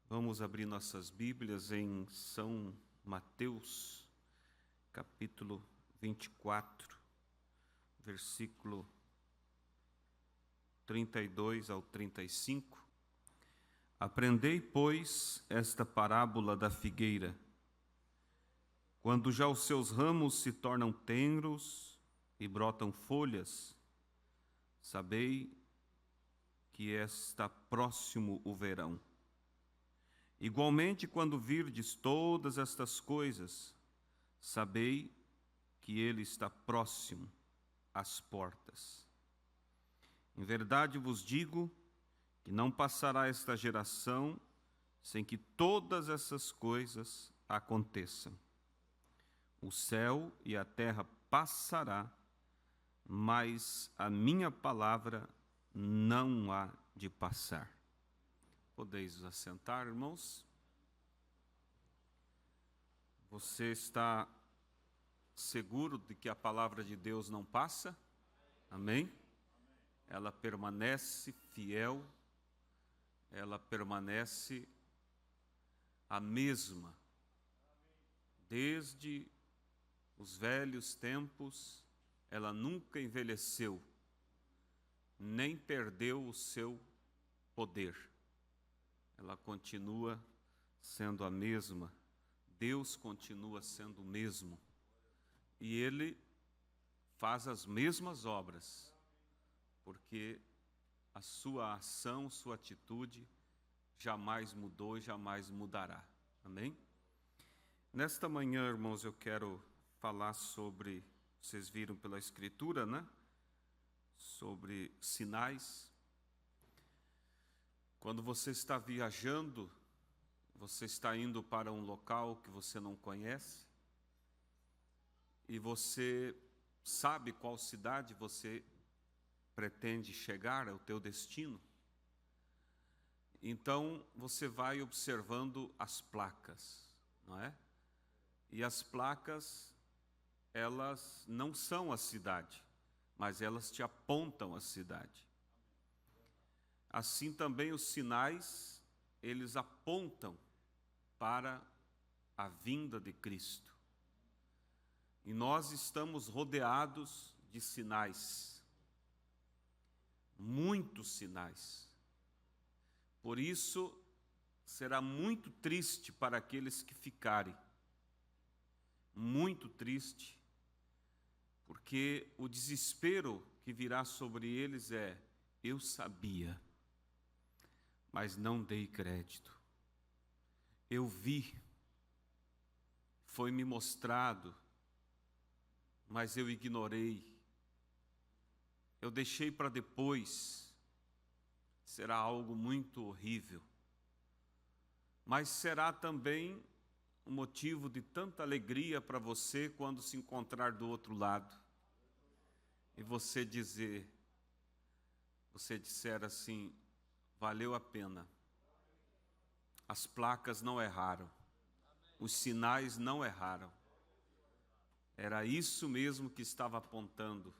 Vamos abrir nossas Bíblias em São Mateus, capítulo 24, versículo 32 ao 35. Aprendei, pois, esta parábola da figueira. Quando já os seus ramos se tornam tenros e brotam folhas, sabei que está próximo o verão. Igualmente, quando virdes todas estas coisas, sabei que ele está próximo às portas. Em verdade vos digo que não passará esta geração sem que todas essas coisas aconteçam. O céu e a terra passará, mas a minha palavra não há de passar. Podeis vos assentar, irmãos? Você está seguro de que a palavra de Deus não passa? Amém? Ela permanece fiel, ela permanece a mesma. Desde os velhos tempos, ela nunca envelheceu, nem perdeu o seu poder. Ela continua sendo a mesma. Deus continua sendo o mesmo. E Ele faz as mesmas obras, porque a sua ação, sua atitude jamais mudou e jamais mudará. Amém? Nesta manhã, irmãos, eu quero falar sobre, vocês viram pela Escritura, né? Sobre sinais. Quando você está viajando, você está indo para um local que você não conhece, e você sabe qual cidade você pretende chegar, é o teu destino. Então, você vai observando as placas, não é? E as placas, elas não são a cidade, mas elas te apontam a cidade. Assim também os sinais, eles apontam para a vinda de Cristo. E nós estamos rodeados de sinais, muitos sinais. Por isso, será muito triste para aqueles que ficarem. Muito triste, porque o desespero que virá sobre eles é: eu sabia, mas não dei crédito. Eu vi, foi-me mostrado, mas eu ignorei. Eu deixei para depois. Será algo muito horrível. Mas será também um motivo de tanta alegria para você quando se encontrar do outro lado. E você disser assim: valeu a pena. As placas não erraram. Os sinais não erraram. Era isso mesmo que estava apontando.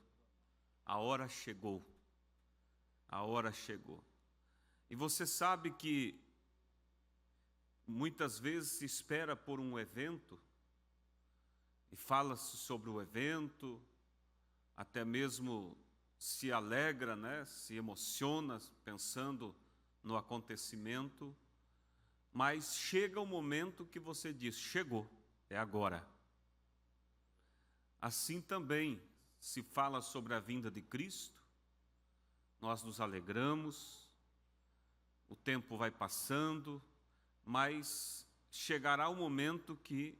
A hora chegou. A hora chegou. E você sabe que muitas vezes se espera por um evento e fala-se sobre o evento, até mesmo se alegra, né? Se emociona pensando no acontecimento, mas chega o momento que você diz: chegou, é agora. Assim também se fala sobre a vinda de Cristo, nós nos alegramos, o tempo vai passando, mas chegará o momento que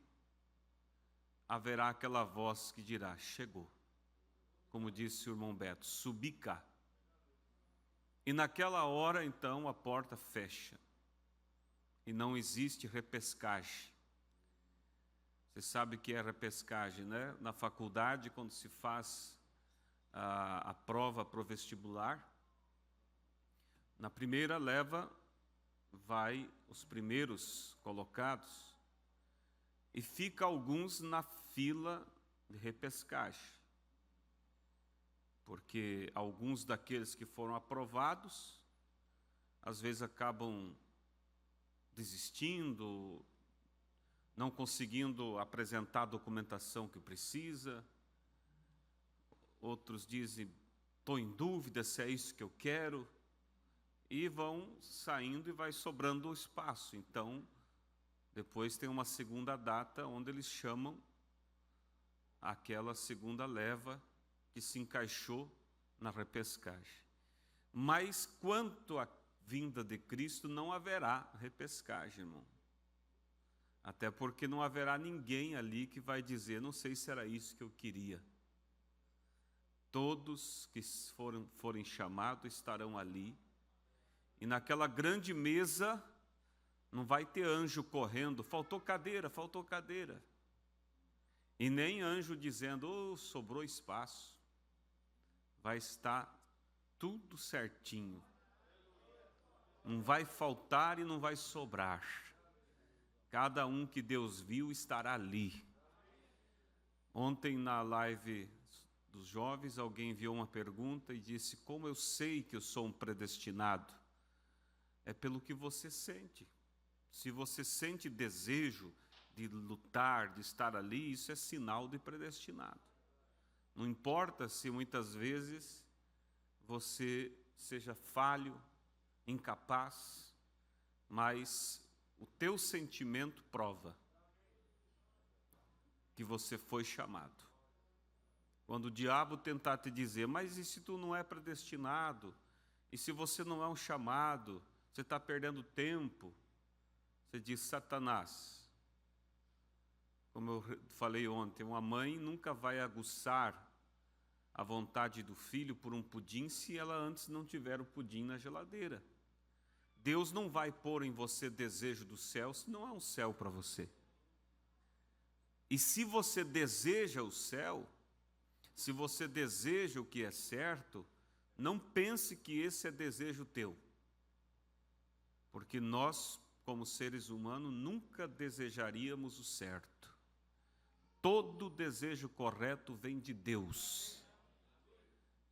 haverá aquela voz que dirá: chegou. Como disse o irmão Beto, subi cá. E naquela hora, então, a porta fecha. E não existe repescagem. Você sabe o que é repescagem, né? Na faculdade, quando se faz a prova pro vestibular, na primeira leva vai os primeiros colocados e fica alguns na fila de repescagem, porque alguns daqueles que foram aprovados às vezes acabam desistindo, não conseguindo apresentar a documentação que precisa. Outros dizem, estou em dúvida se é isso que eu quero. E vão saindo e vai sobrando o espaço. Então, depois tem uma segunda data onde eles chamam aquela segunda leva que se encaixou na repescagem. Mas quanto à vinda de Cristo, não haverá repescagem, irmão. Até porque não haverá ninguém ali que vai dizer, não sei se era isso que eu queria. Todos que forem chamados estarão ali. E naquela grande mesa não vai ter anjo correndo, faltou cadeira, faltou cadeira. E nem anjo dizendo, oh, sobrou espaço. Vai estar tudo certinho. Não vai faltar e não vai sobrar. Cada um que Deus viu estará ali. Ontem na live dos jovens, alguém enviou uma pergunta e disse, como eu sei que eu sou um predestinado? É pelo que você sente. Se você sente desejo de lutar, de estar ali, isso é sinal de predestinado. Não importa se muitas vezes você seja falho, incapaz, mas o teu sentimento prova que você foi chamado. Quando o diabo tentar te dizer, mas e se tu não é predestinado? E se você não é um chamado? Você está perdendo tempo. Você diz, Satanás, como eu falei ontem, uma mãe nunca vai aguçar a vontade do filho por um pudim se ela antes não tiver o pudim na geladeira. Deus não vai pôr em você desejo do céu se não há um céu para você. E se você deseja o céu, se você deseja o que é certo, não pense que esse é desejo teu. Porque nós, como seres humanos, nunca desejaríamos o certo. Todo desejo correto vem de Deus.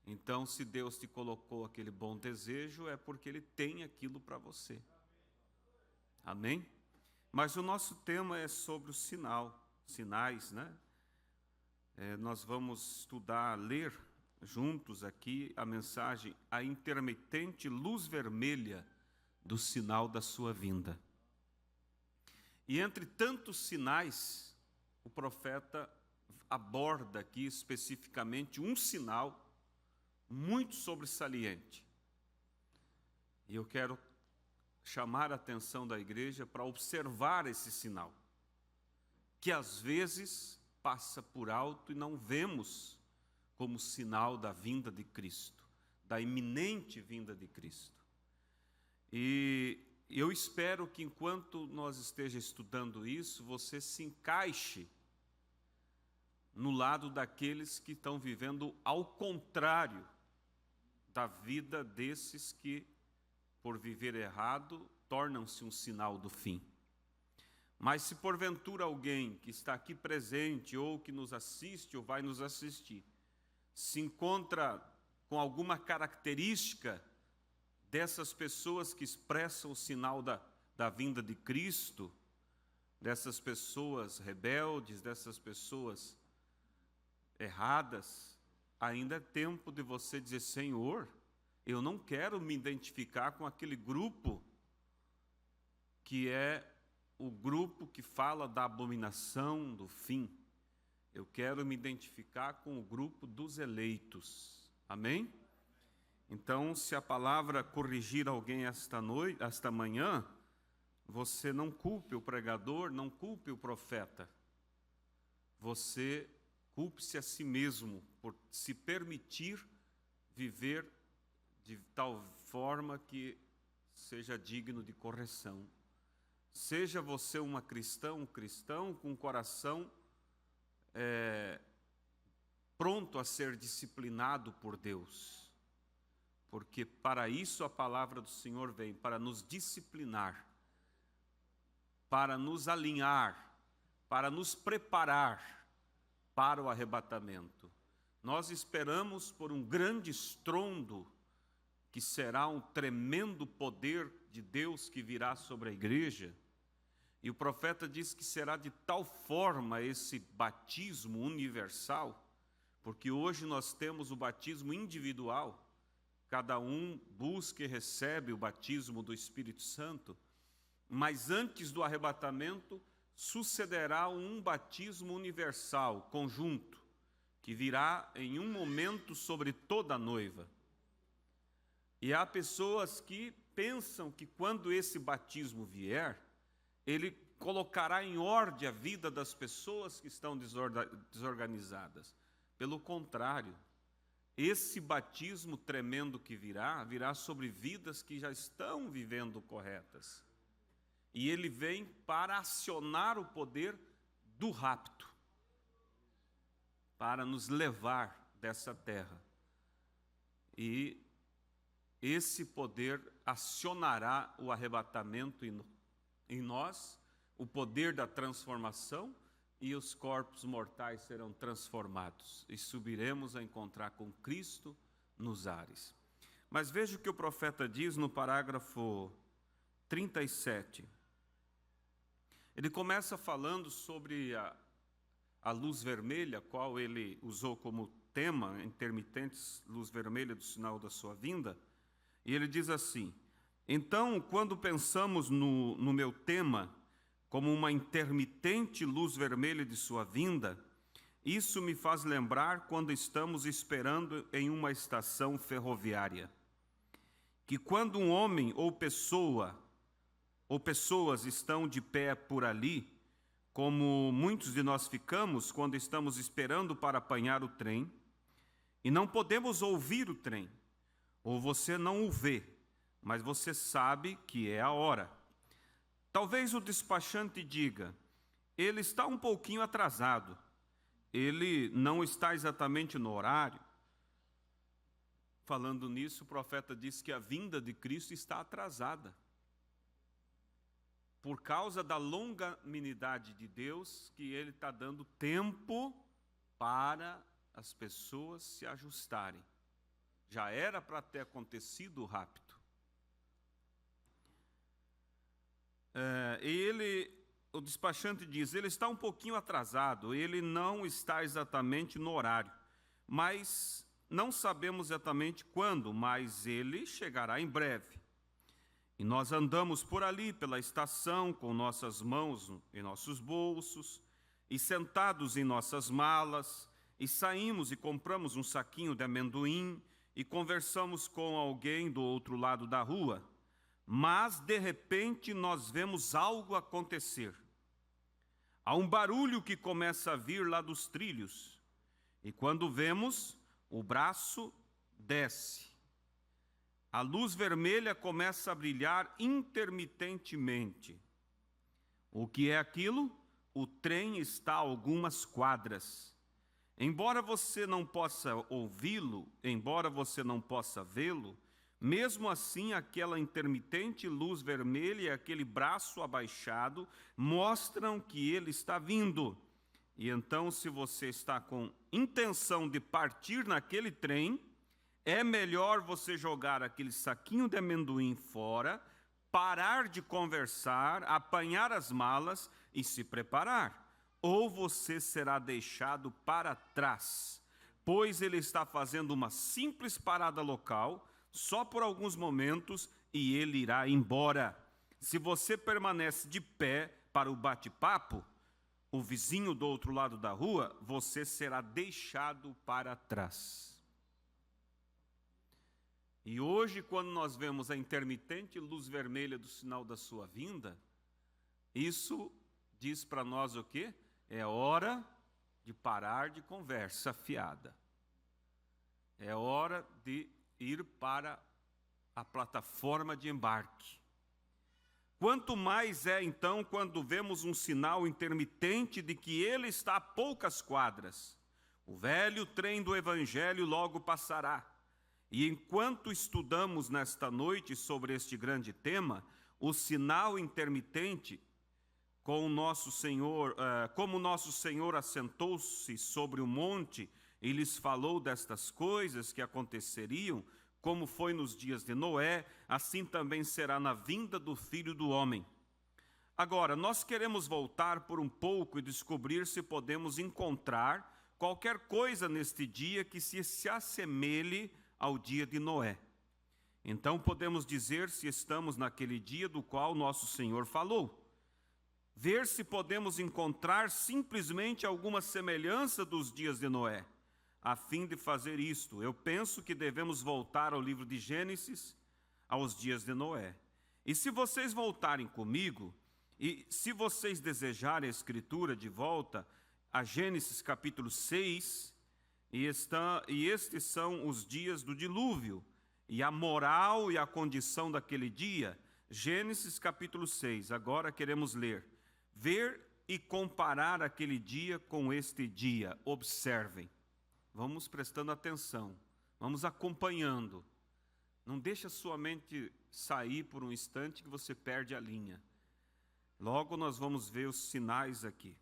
Então, se Deus te colocou aquele bom desejo, é porque Ele tem aquilo para você. Amém? Mas o nosso tema é sobre o sinais, né? Nós vamos estudar, ler juntos aqui a mensagem, a intermitente luz vermelha do sinal da sua vinda. E entre tantos sinais, o profeta aborda aqui especificamente um sinal muito sobressaliente. E eu quero chamar a atenção da igreja para observar esse sinal, que às vezes passa por alto e não vemos como sinal da vinda de Cristo, da iminente vinda de Cristo. E eu espero que enquanto nós esteja estudando isso, você se encaixe no lado daqueles que estão vivendo ao contrário da vida desses que, por viver errado, tornam-se um sinal do fim. Mas se porventura alguém que está aqui presente ou que nos assiste ou vai nos assistir, se encontra com alguma característica dessas pessoas que expressam o sinal da vinda de Cristo, dessas pessoas rebeldes, dessas pessoas erradas, ainda é tempo de você dizer, Senhor, eu não quero me identificar com aquele grupo que é o grupo que fala da abominação, do fim. Eu quero me identificar com o grupo dos eleitos. Amém? Então, se a palavra corrigir alguém esta manhã, você não culpe o pregador, não culpe o profeta. Você culpe-se a si mesmo por se permitir viver de tal forma que seja digno de correção. Seja você um cristão com o coração pronto a ser disciplinado por Deus. Porque para isso a palavra do Senhor vem, para nos disciplinar, para nos alinhar, para nos preparar para o arrebatamento. Nós esperamos por um grande estrondo que será um tremendo poder de Deus que virá sobre a igreja. E o profeta diz que será de tal forma esse batismo universal, porque hoje nós temos o batismo individual, cada um busca e recebe o batismo do Espírito Santo, mas antes do arrebatamento sucederá um batismo universal, conjunto, que virá em um momento sobre toda a noiva. E há pessoas que pensam que quando esse batismo vier, ele colocará em ordem a vida das pessoas que estão desorganizadas. Pelo contrário, esse batismo tremendo que virá sobre vidas que já estão vivendo corretas. E ele vem para acionar o poder do rapto, para nos levar dessa terra. E esse poder acionará o arrebatamento em nós, o poder da transformação, e os corpos mortais serão transformados, e subiremos a encontrar com Cristo nos ares. Mas veja o que o profeta diz no parágrafo 37. Ele começa falando sobre a luz vermelha, qual ele usou como tema, intermitentes, luz vermelha do sinal da sua vinda, e ele diz assim: então, quando pensamos no meu tema como uma intermitente luz vermelha de sua vinda, isso me faz lembrar quando estamos esperando em uma estação ferroviária, que quando um homem ou pessoas estão de pé por ali, como muitos de nós ficamos quando estamos esperando para apanhar o trem, e não podemos ouvir o trem, ou você não o vê, mas você sabe que é a hora. Talvez o despachante diga: ele está um pouquinho atrasado, ele não está exatamente no horário. Falando nisso, o profeta diz que a vinda de Cristo está atrasada, por causa da longanimidade de Deus, que Ele está dando tempo para as pessoas se ajustarem. Já era para ter acontecido o rapto. O despachante diz: ele está um pouquinho atrasado, ele não está exatamente no horário, mas não sabemos exatamente quando, mas ele chegará em breve. E nós andamos por ali, pela estação, com nossas mãos em nossos bolsos, e sentados em nossas malas, e saímos e compramos um saquinho de amendoim, e conversamos com alguém do outro lado da rua. Mas, de repente, nós vemos algo acontecer. Há um barulho que começa a vir lá dos trilhos. E quando vemos, o braço desce. A luz vermelha começa a brilhar intermitentemente. O que é aquilo? O trem está a algumas quadras. Embora você não possa ouvi-lo, embora você não possa vê-lo, mesmo assim, aquela intermitente luz vermelha e aquele braço abaixado mostram que ele está vindo. E então, se você está com intenção de partir naquele trem, é melhor você jogar aquele saquinho de amendoim fora, parar de conversar, apanhar as malas e se preparar. Ou você será deixado para trás, pois ele está fazendo uma simples parada local, só por alguns momentos, e ele irá embora. Se você permanece de pé para o bate-papo, o vizinho do outro lado da rua, você será deixado para trás. E hoje, quando nós vemos a intermitente luz vermelha do sinal da sua vinda, isso diz para nós o quê? É hora de parar de conversa fiada. É hora de ir para a plataforma de embarque. Quanto mais é, então, quando vemos um sinal intermitente de que ele está a poucas quadras. O velho trem do Evangelho logo passará. E enquanto estudamos nesta noite sobre este grande tema, o sinal intermitente, como nosso Senhor assentou-se sobre o monte e lhes falou destas coisas que aconteceriam, como foi nos dias de Noé, assim também será na vinda do Filho do Homem. Agora, nós queremos voltar por um pouco e descobrir se podemos encontrar qualquer coisa neste dia que se assemelhe ao dia de Noé. Então, podemos dizer se estamos naquele dia do qual nosso Senhor falou. Ver se podemos encontrar simplesmente alguma semelhança dos dias de Noé. A fim de fazer isto, eu penso que devemos voltar ao livro de Gênesis, aos dias de Noé. E se vocês voltarem comigo, e se vocês desejarem a Escritura de volta, a Gênesis capítulo 6, e estes são os dias do dilúvio, e a moral e a condição daquele dia, Gênesis capítulo 6, agora queremos ler. Ver e comparar aquele dia com este dia, observem. Vamos prestando atenção, vamos acompanhando. Não deixa sua mente sair por um instante que você perde a linha. Logo nós vamos ver os sinais aqui.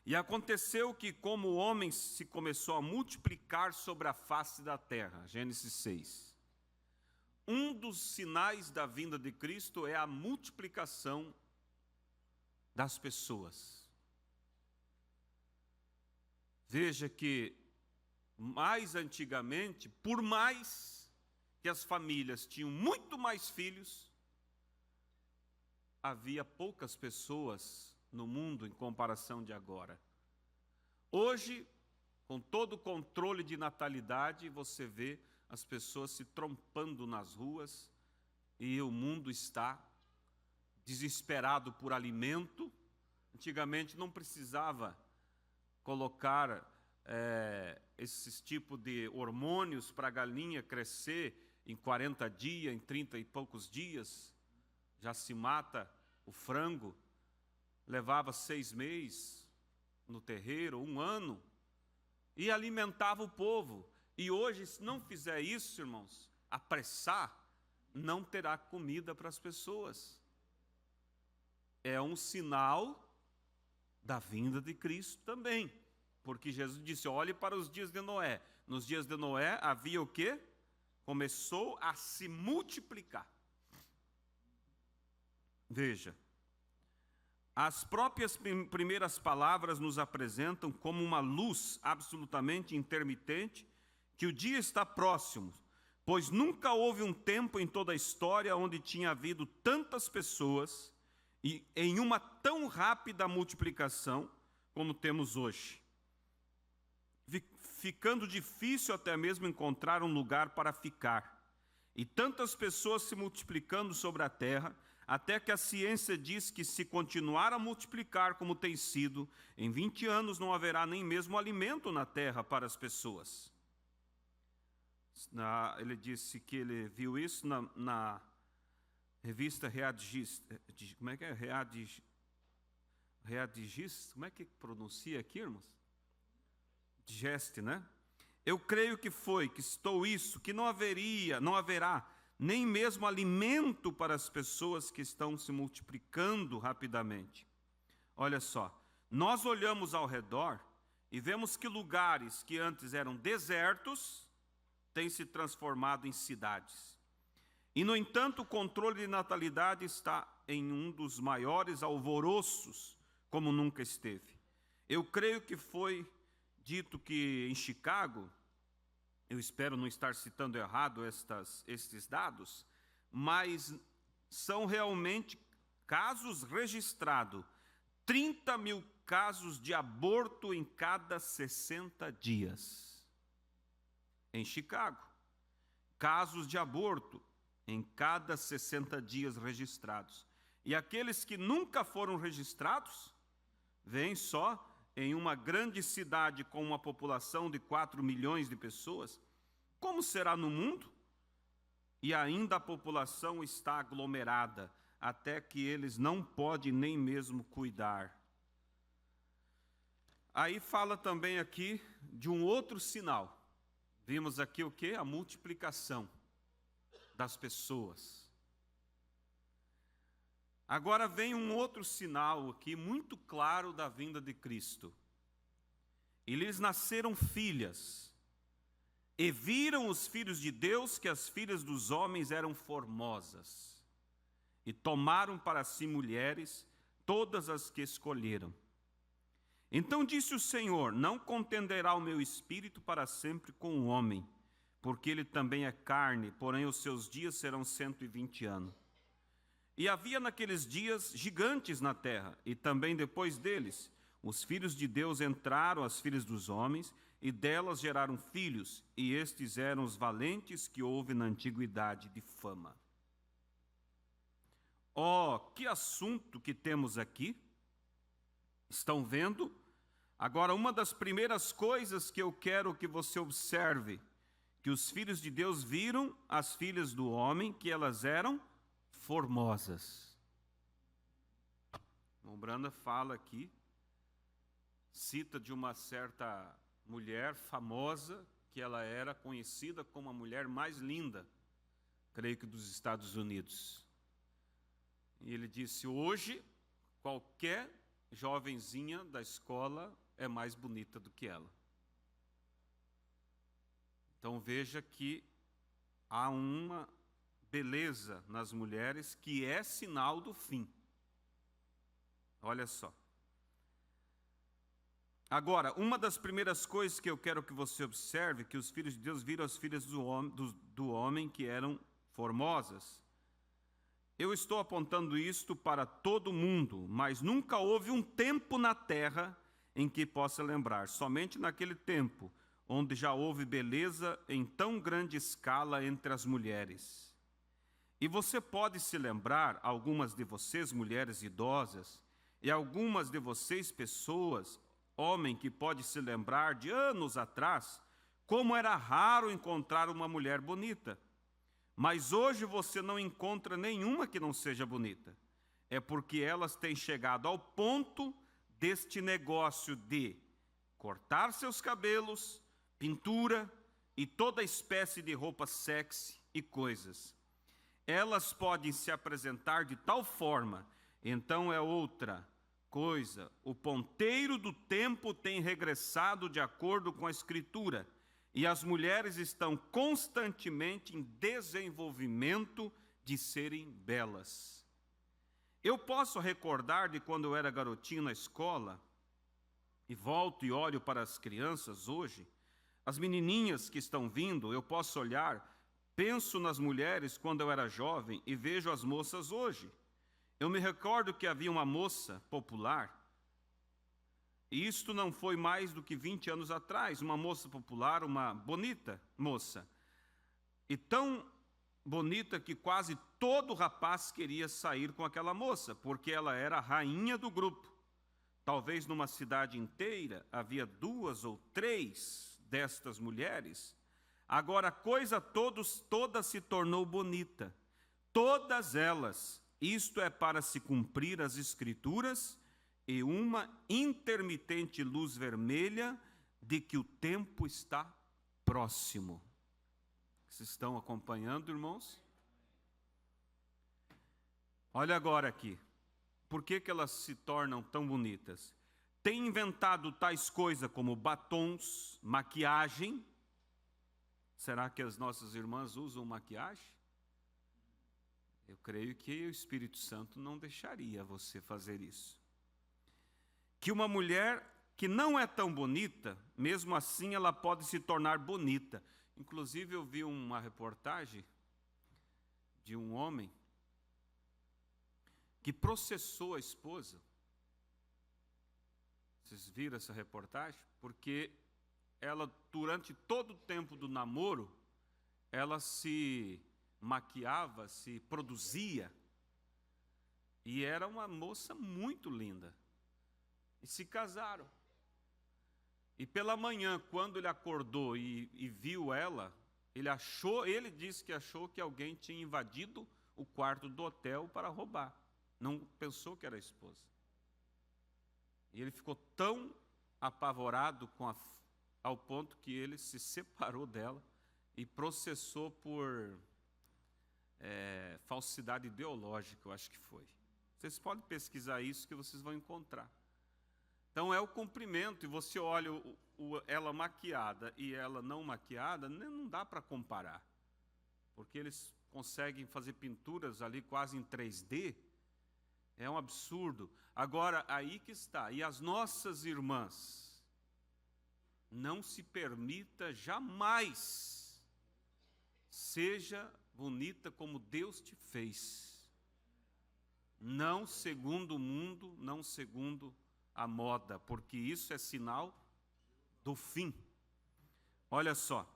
E aconteceu que, como o homem se começou a multiplicar sobre a face da terra, Gênesis 6, um dos sinais da vinda de Cristo é a multiplicação das pessoas. Veja que, mais antigamente, por mais que as famílias tinham muito mais filhos, havia poucas pessoas no mundo em comparação de agora. Hoje, com todo o controle de natalidade, você vê as pessoas se trompando nas ruas e o mundo está desesperado por alimento. Antigamente não precisava colocar esses tipos de hormônios para a galinha crescer em 40 dias, em 30 e poucos dias. Já se mata o frango. Levava 6 meses no terreiro, 1 ano, e alimentava o povo. E hoje, se não fizer isso, irmãos, apressar, não terá comida para as pessoas. É um sinal da vinda de Cristo também. Porque Jesus disse, olhe para os dias de Noé. Nos dias de Noé havia o quê? Começou a se multiplicar. Veja, as próprias primeiras palavras nos apresentam como uma luz absolutamente intermitente, que o dia está próximo, pois nunca houve um tempo em toda a história onde tinha havido tantas pessoas e em uma tão rápida multiplicação como temos hoje. Ficando difícil até mesmo encontrar um lugar para ficar. E tantas pessoas se multiplicando sobre a terra, até que a ciência diz que se continuar a multiplicar como tem sido, em 20 anos não haverá nem mesmo alimento na terra para as pessoas. Ele disse que ele viu isso na revista Readigista. Como é que é? Readigista? Como é que pronuncia aqui, irmãos? Digeste, né? Eu creio que citou isso, que não haverá nem mesmo alimento para as pessoas que estão se multiplicando rapidamente. Olha só, nós olhamos ao redor e vemos que lugares que antes eram desertos têm se transformado em cidades. E, no entanto, o controle de natalidade está em um dos maiores alvoroços, como nunca esteve. Eu creio que foi dito que em Chicago, eu espero não estar citando errado estes dados, mas são realmente casos registrados, 30 mil casos de aborto em cada 60 dias. Em Chicago, casos de aborto em cada 60 dias registrados. E aqueles que nunca foram registrados, vêm só em uma grande cidade com uma população de 4 milhões de pessoas. Como será no mundo? E ainda a população está aglomerada, até que eles não podem nem mesmo cuidar. Aí fala também aqui de um outro sinal. Vimos aqui o quê? A multiplicação das pessoas. Agora vem um outro sinal aqui, muito claro, da vinda de Cristo. E lhes nasceram filhas, E viram os filhos de Deus que as filhas dos homens eram formosas, e tomaram para si mulheres, todas as que escolheram. Então disse o Senhor: não contenderá o meu espírito para sempre com o homem, porque ele também é carne, porém os seus dias serão 120 anos. E havia naqueles dias gigantes na terra, e também depois deles, os filhos de Deus entraram às filhas dos homens, e delas geraram filhos, e estes eram os valentes que houve na antiguidade de fama. Oh, que assunto que temos aqui! Estão vendo? Agora, uma das primeiras coisas que eu quero que você observe, que os filhos de Deus viram as filhas do homem, que elas eram formosas. O Branda fala aqui, cita de uma certa mulher famosa, que ela era conhecida como a mulher mais linda, creio que dos Estados Unidos. E ele disse: hoje, qualquer jovenzinha da escola é mais bonita do que ela. Então veja que há uma beleza nas mulheres que é sinal do fim. Olha só. Agora, uma das primeiras coisas que eu quero que você observe, que os filhos de Deus viram as filhas do homem que eram formosas. Eu estou apontando isto para todo mundo, mas nunca houve um tempo na terra em que possa lembrar, somente naquele tempo, onde já houve beleza em tão grande escala entre as mulheres. E você pode se lembrar, algumas de vocês, mulheres idosas, e algumas de vocês, pessoas, homem que pode se lembrar de anos atrás, como era raro encontrar uma mulher bonita. Mas hoje você não encontra nenhuma que não seja bonita. É porque elas têm chegado ao ponto deste negócio de cortar seus cabelos, pintura e toda espécie de roupa sexy e coisas. Elas podem se apresentar de tal forma, então é outra coisa. O ponteiro do tempo tem regressado de acordo com a Escritura. E as mulheres estão constantemente em desenvolvimento de serem belas. Eu posso recordar de quando eu era garotinho na escola, e volto e olho para as crianças hoje, as menininhas que estão vindo, eu posso olhar, penso nas mulheres quando eu era jovem e vejo as moças hoje. Eu me recordo que havia uma moça popular, e isto não foi mais do que 20 anos atrás, uma moça popular, uma bonita moça. E tão bonita que quase todo rapaz queria sair com aquela moça, porque ela era a rainha do grupo. Talvez numa cidade inteira havia 2 ou 3 destas mulheres. Agora a coisa toda se tornou bonita. Todas elas. Isto é para se cumprir as Escrituras e uma intermitente luz vermelha de que o tempo está próximo. Vocês estão acompanhando, irmãos? Olha agora aqui. Por que elas se tornam tão bonitas? Tem inventado tais coisas como batons, maquiagem. Será que as nossas irmãs usam maquiagem? Eu creio que o Espírito Santo não deixaria você fazer isso. Que uma mulher que não é tão bonita, mesmo assim ela pode se tornar bonita. Inclusive eu vi uma reportagem de um homem que processou a esposa. Vocês viram essa reportagem? Porque ela, durante todo o tempo do namoro, ela se maquiava, se produzia, e era uma moça muito linda. E se casaram. E pela manhã, quando ele acordou e viu ela, ele disse que achou que alguém tinha invadido o quarto do hotel para roubar. Não pensou que era a esposa. E ele ficou tão apavorado ao ponto que ele se separou dela e processou por falsidade ideológica, eu acho que foi. Vocês podem pesquisar isso que vocês vão encontrar. Então é o comprimento, e você olha ela maquiada e ela não maquiada, não dá para comparar. Porque eles conseguem fazer pinturas ali quase em 3D, é um absurdo. Agora, aí que está, e as nossas irmãs, não se permita jamais, seja bonita como Deus te fez. Não segundo o mundo, não segundo a moda, porque isso é sinal do fim. Olha só.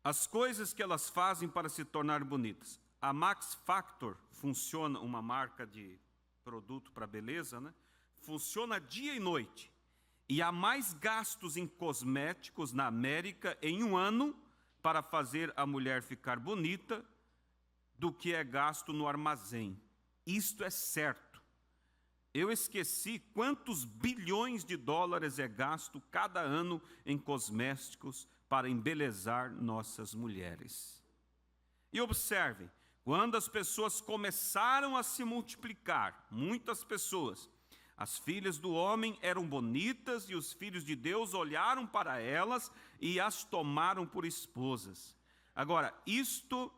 As coisas que elas fazem para se tornar bonitas. A Max Factor funciona, uma marca de produto para beleza, né? Funciona dia e noite. E há mais gastos em cosméticos na América em um ano para fazer a mulher ficar bonita do que é gasto no armazém. Isto é certo. Eu esqueci quantos bilhões de dólares é gasto cada ano em cosméticos para embelezar nossas mulheres. E observem, quando as pessoas começaram a se multiplicar, muitas pessoas, as filhas do homem eram bonitas e os filhos de Deus olharam para elas e as tomaram por esposas. Agora, isto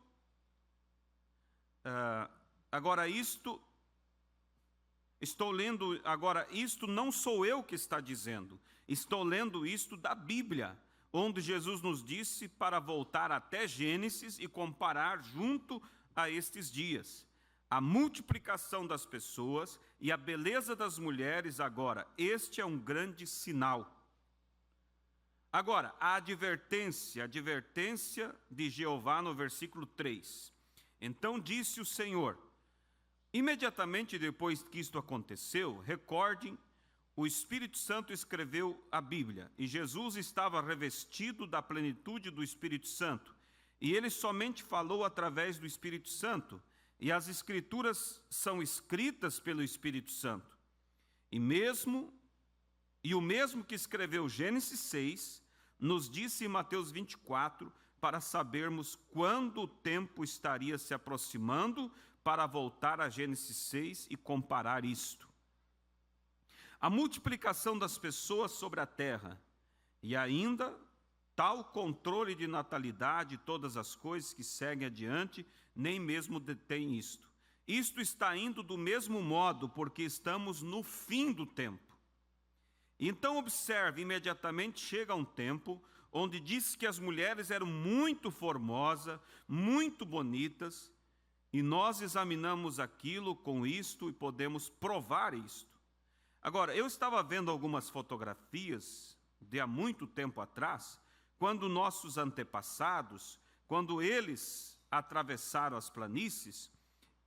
não sou eu que está dizendo, estou lendo isto da Bíblia, onde Jesus nos disse para voltar até Gênesis e comparar junto a estes dias. A multiplicação das pessoas e a beleza das mulheres agora, este é um grande sinal. Agora, a advertência de Jeová no versículo 3. Então disse o Senhor, imediatamente depois que isto aconteceu, recordem, o Espírito Santo escreveu a Bíblia, e Jesus estava revestido da plenitude do Espírito Santo, e ele somente falou através do Espírito Santo, e as Escrituras são escritas pelo Espírito Santo. E o mesmo que escreveu Gênesis 6, nos disse em Mateus 24, para sabermos quando o tempo estaria se aproximando, para voltar a Gênesis 6 e comparar isto. A multiplicação das pessoas sobre a terra e ainda tal controle de natalidade e todas as coisas que seguem adiante, nem mesmo detém isto. Isto está indo do mesmo modo, porque estamos no fim do tempo. Então observe, imediatamente chega um tempo onde diz que as mulheres eram muito formosas, muito bonitas, e nós examinamos aquilo com isto e podemos provar isto. Agora, eu estava vendo algumas fotografias de há muito tempo atrás, quando nossos antepassados, quando eles atravessaram as planícies,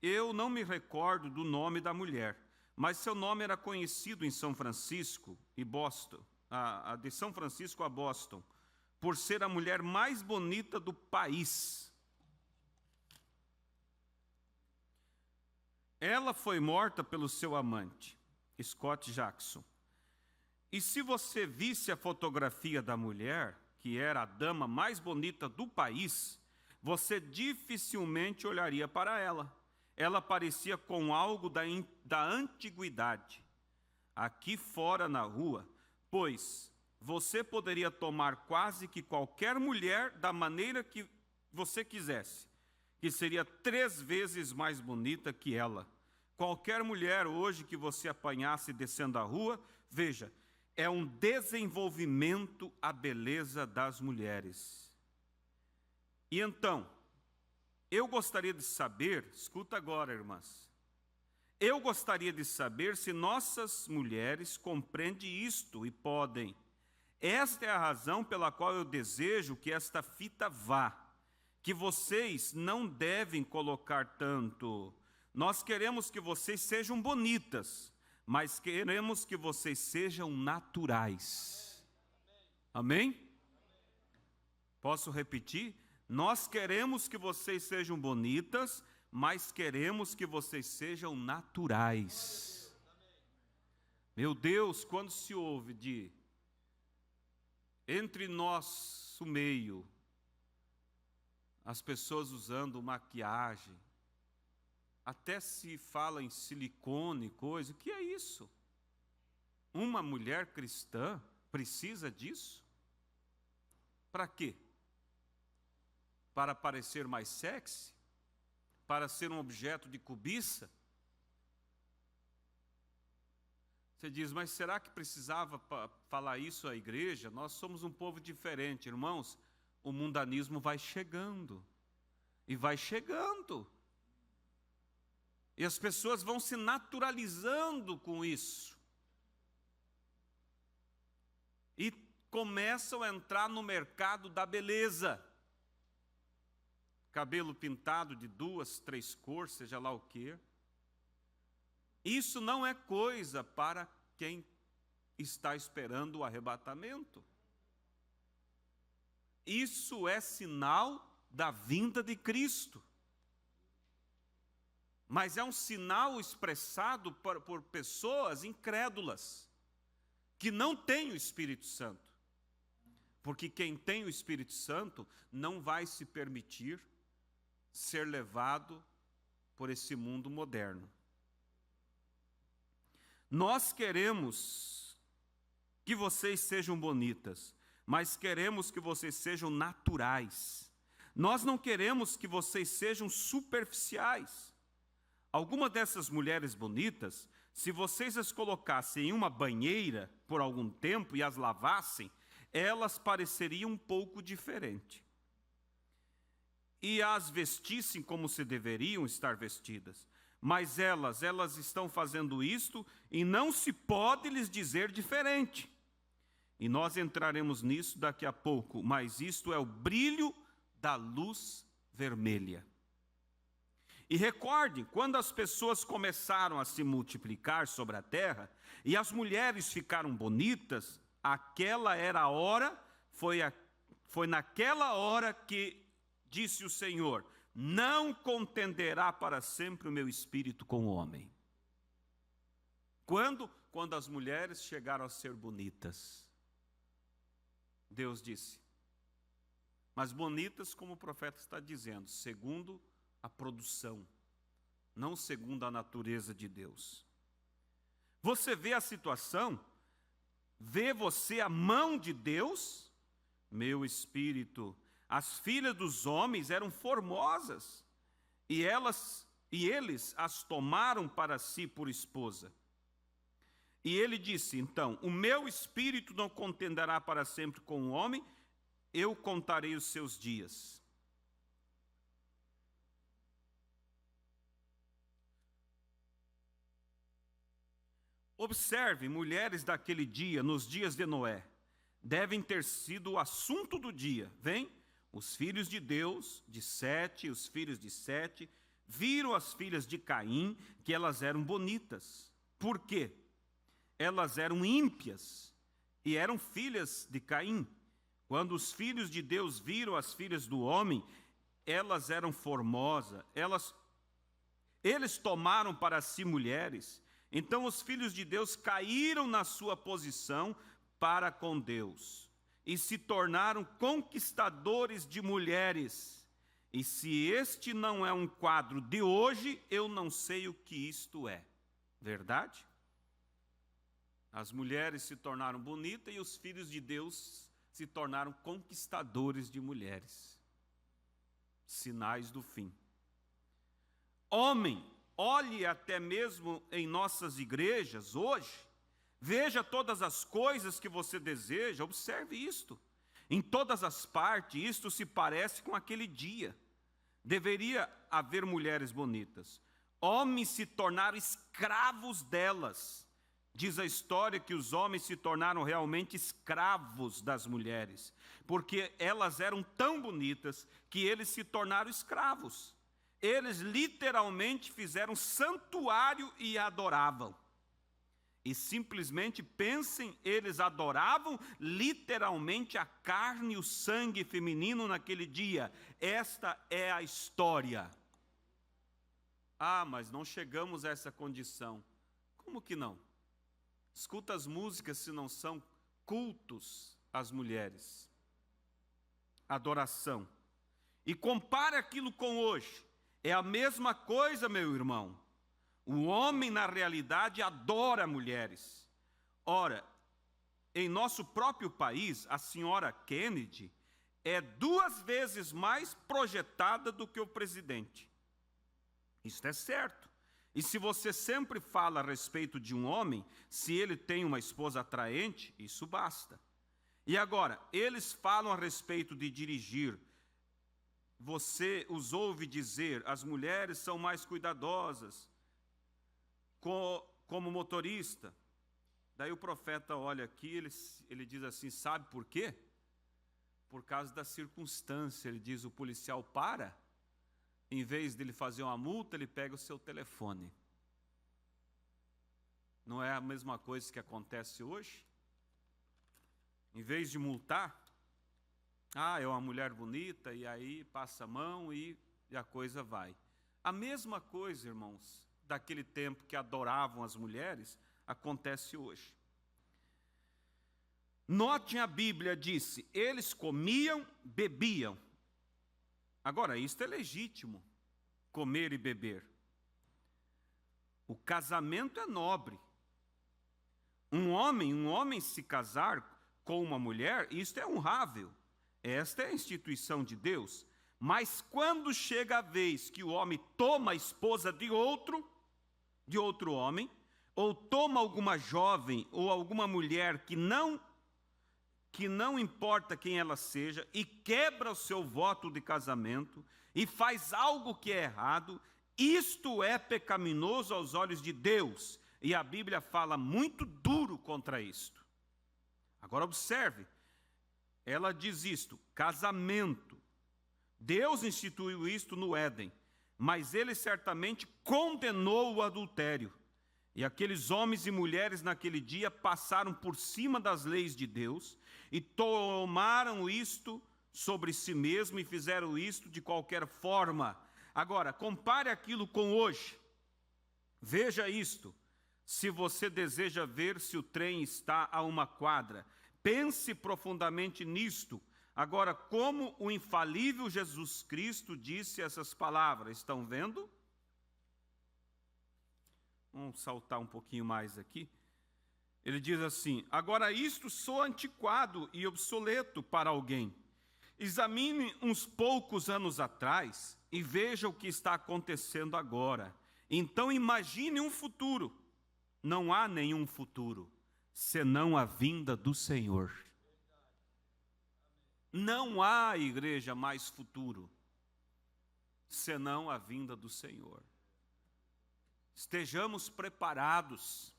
eu não me recordo do nome da mulher, mas seu nome era conhecido em São Francisco e Boston, de São Francisco a Boston, por ser a mulher mais bonita do país. Ela foi morta pelo seu amante, Scott Jackson. E se você visse a fotografia da mulher, que era a dama mais bonita do país, você dificilmente olharia para ela. Ela parecia com algo da antiguidade. Aqui fora na rua, pois você poderia tomar quase que qualquer mulher da maneira que você quisesse, que seria 3 vezes mais bonita que ela. Qualquer mulher hoje que você apanhasse descendo a rua, veja, é um desenvolvimento a beleza das mulheres. E então, eu gostaria de saber, escuta agora, irmãs, eu gostaria de saber se nossas mulheres compreendem isto e podem. Esta é a razão pela qual eu desejo que esta fita vá, que vocês não devem colocar tanto. Nós queremos que vocês sejam bonitas, mas queremos que vocês sejam naturais. Amém? Posso repetir? Nós queremos que vocês sejam bonitas, mas queremos que vocês sejam naturais. Meu Deus, quando se ouve entre nosso meio, as pessoas usando maquiagem, até se fala em silicone, coisa, o que é isso? Uma mulher cristã precisa disso? Para quê? Para parecer mais sexy? Para ser um objeto de cobiça? Você diz, mas será que precisava falar isso à igreja? Nós somos um povo diferente, irmãos. O mundanismo vai chegando, e vai chegando. E as pessoas vão se naturalizando com isso. E começam a entrar no mercado da beleza. Cabelo pintado de 2, 3 cores, seja lá o quê. Isso não é coisa para quem está esperando o arrebatamento. Isso é sinal da vinda de Cristo. Mas é um sinal expressado por pessoas incrédulas, que não têm o Espírito Santo. Porque quem tem o Espírito Santo não vai se permitir ser levado por esse mundo moderno. Nós queremos que vocês sejam bonitas, mas queremos que vocês sejam naturais. Nós não queremos que vocês sejam superficiais. Algumas dessas mulheres bonitas, se vocês as colocassem em uma banheira por algum tempo e as lavassem, elas pareceriam um pouco diferentes. E as vestissem como se deveriam estar vestidas. Mas elas estão fazendo isto e não se pode lhes dizer diferente. E nós entraremos nisso daqui a pouco, mas isto é o brilho da luz vermelha. E recordem, quando as pessoas começaram a se multiplicar sobre a terra, e as mulheres ficaram bonitas, aquela era a hora, foi naquela hora que disse o Senhor, não contenderá para sempre o meu espírito com o homem. Quando as mulheres chegaram a ser bonitas. Deus disse, mas bonitas como o profeta está dizendo, segundo a produção, não segundo a natureza de Deus. Você vê a situação, vê você a mão de Deus, meu espírito. As filhas dos homens eram formosas, e eles as tomaram para si por esposa. E ele disse, então, o meu espírito não contenderá para sempre com o homem, eu contarei os seus dias. Observe, mulheres daquele dia, nos dias de Noé, devem ter sido o assunto do dia. Vem, os filhos de Deus, de Sete, os filhos de Sete, viram as filhas de Caim, que elas eram bonitas. Por quê? Elas eram ímpias e eram filhas de Caim. Quando os filhos de Deus viram as filhas do homem, elas eram formosas, eles tomaram para si mulheres. Então os filhos de Deus caíram na sua posição para com Deus e se tornaram conquistadores de mulheres. E se este não é um quadro de hoje, eu não sei o que isto é. Verdade? As mulheres se tornaram bonitas e os filhos de Deus se tornaram conquistadores de mulheres. Sinais do fim. Homem, olhe até mesmo em nossas igrejas hoje, veja todas as coisas que você deseja, observe isto. Em todas as partes, isto se parece com aquele dia. Deveria haver mulheres bonitas. Homens se tornaram escravos delas. Diz a história que os homens se tornaram realmente escravos das mulheres, porque elas eram tão bonitas que eles se tornaram escravos. Eles literalmente fizeram santuário e adoravam. E simplesmente pensem, eles adoravam literalmente a carne e o sangue feminino naquele dia. Esta é a história. Ah, mas não chegamos a essa condição. Como que não? Escuta as músicas se não são cultos às mulheres. Adoração. E compare aquilo com hoje. É a mesma coisa, meu irmão. O homem, na realidade, adora mulheres. Ora, em nosso próprio país, a senhora Kennedy é 2 vezes mais projetada do que o presidente. Isso é certo. E se você sempre fala a respeito de um homem, se ele tem uma esposa atraente, isso basta. E agora, eles falam a respeito de dirigir. Você os ouve dizer, as mulheres são mais cuidadosas como motorista. Daí o profeta olha aqui, ele diz assim, sabe por quê? Por causa da circunstância. Ele diz, o policial para, em vez de ele fazer uma multa, ele pega o seu telefone. Não é a mesma coisa que acontece hoje? Em vez de multar, é uma mulher bonita, e aí passa a mão e a coisa vai. A mesma coisa, irmãos, daquele tempo que adoravam as mulheres, acontece hoje. Notem, a Bíblia disse, eles comiam, bebiam. Agora, isto é legítimo, comer e beber. O casamento é nobre. Um homem se casar com uma mulher, isto é honrável. Esta é a instituição de Deus. Mas quando chega a vez que o homem toma a esposa de outro homem, ou toma alguma jovem ou alguma mulher que não importa quem ela seja, e quebra o seu voto de casamento, e faz algo que é errado, isto é pecaminoso aos olhos de Deus. E a Bíblia fala muito duro contra isto. Agora observe, ela diz isto, casamento. Deus instituiu isto no Éden, mas ele certamente condenou o adultério. E aqueles homens e mulheres naquele dia passaram por cima das leis de Deus e tomaram isto sobre si mesmo e fizeram isto de qualquer forma. Agora, compare aquilo com hoje. Veja isto. Se você deseja ver se o trem está a uma quadra, pense profundamente nisto. Agora, como o infalível Jesus Cristo disse essas palavras, estão vendo? Vamos saltar um pouquinho mais aqui. Ele diz assim, agora isto sou antiquado e obsoleto para alguém. Examine uns poucos anos atrás e veja o que está acontecendo agora. Então imagine um futuro. Não há nenhum futuro, senão a vinda do Senhor. Não há, igreja, mais futuro, senão a vinda do Senhor. Estejamos preparados.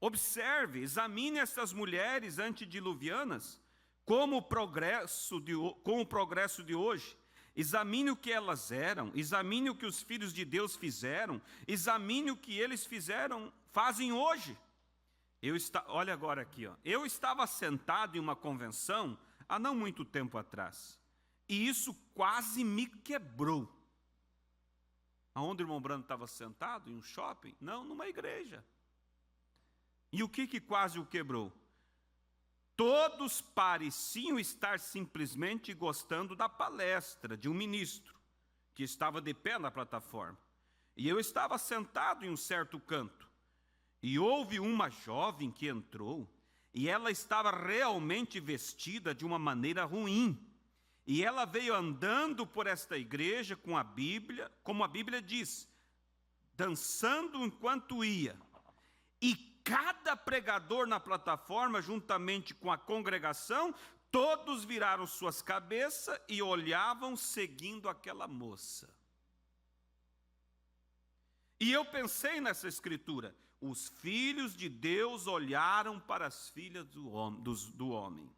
Observe, examine essas mulheres antediluvianas com o progresso de hoje. Examine o que elas eram, examine o que os filhos de Deus fizeram, examine o que eles fazem hoje. Olha agora aqui, eu estava sentado em uma convenção há não muito tempo atrás, e isso quase me quebrou. Aonde o irmão Brando estava sentado? Em um shopping? Não, numa igreja. E o que quase o quebrou? Todos pareciam estar simplesmente gostando da palestra de um ministro, que estava de pé na plataforma. E eu estava sentado em um certo canto. E houve uma jovem que entrou, e ela estava realmente vestida de uma maneira ruim. E ela veio andando por esta igreja com a Bíblia, como a Bíblia diz, dançando enquanto ia. E cada pregador na plataforma, juntamente com a congregação, todos viraram suas cabeças e olhavam seguindo aquela moça. E eu pensei nessa escritura, os filhos de Deus olharam para as filhas do homem.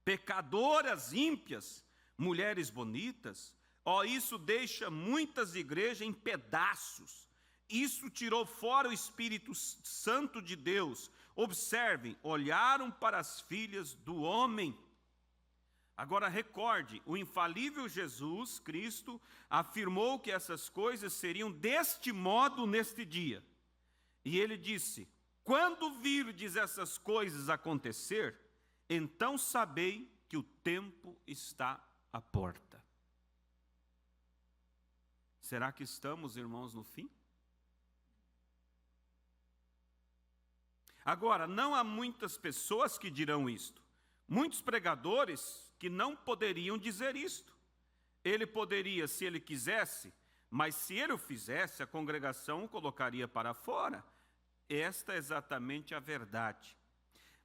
Pecadoras ímpias, mulheres bonitas, isso deixa muitas igrejas em pedaços. Isso tirou fora o Espírito Santo de Deus. Observem, olharam para as filhas do homem. Agora recorde, o infalível Jesus Cristo afirmou que essas coisas seriam deste modo neste dia. E ele disse, quando virdes essas coisas acontecer, então sabei que o tempo está à porta. Será que estamos, irmãos, no fim? Agora, não há muitas pessoas que dirão isto. Muitos pregadores que não poderiam dizer isto. Ele poderia, se ele quisesse, mas se ele o fizesse, a congregação o colocaria para fora. Esta é exatamente a verdade.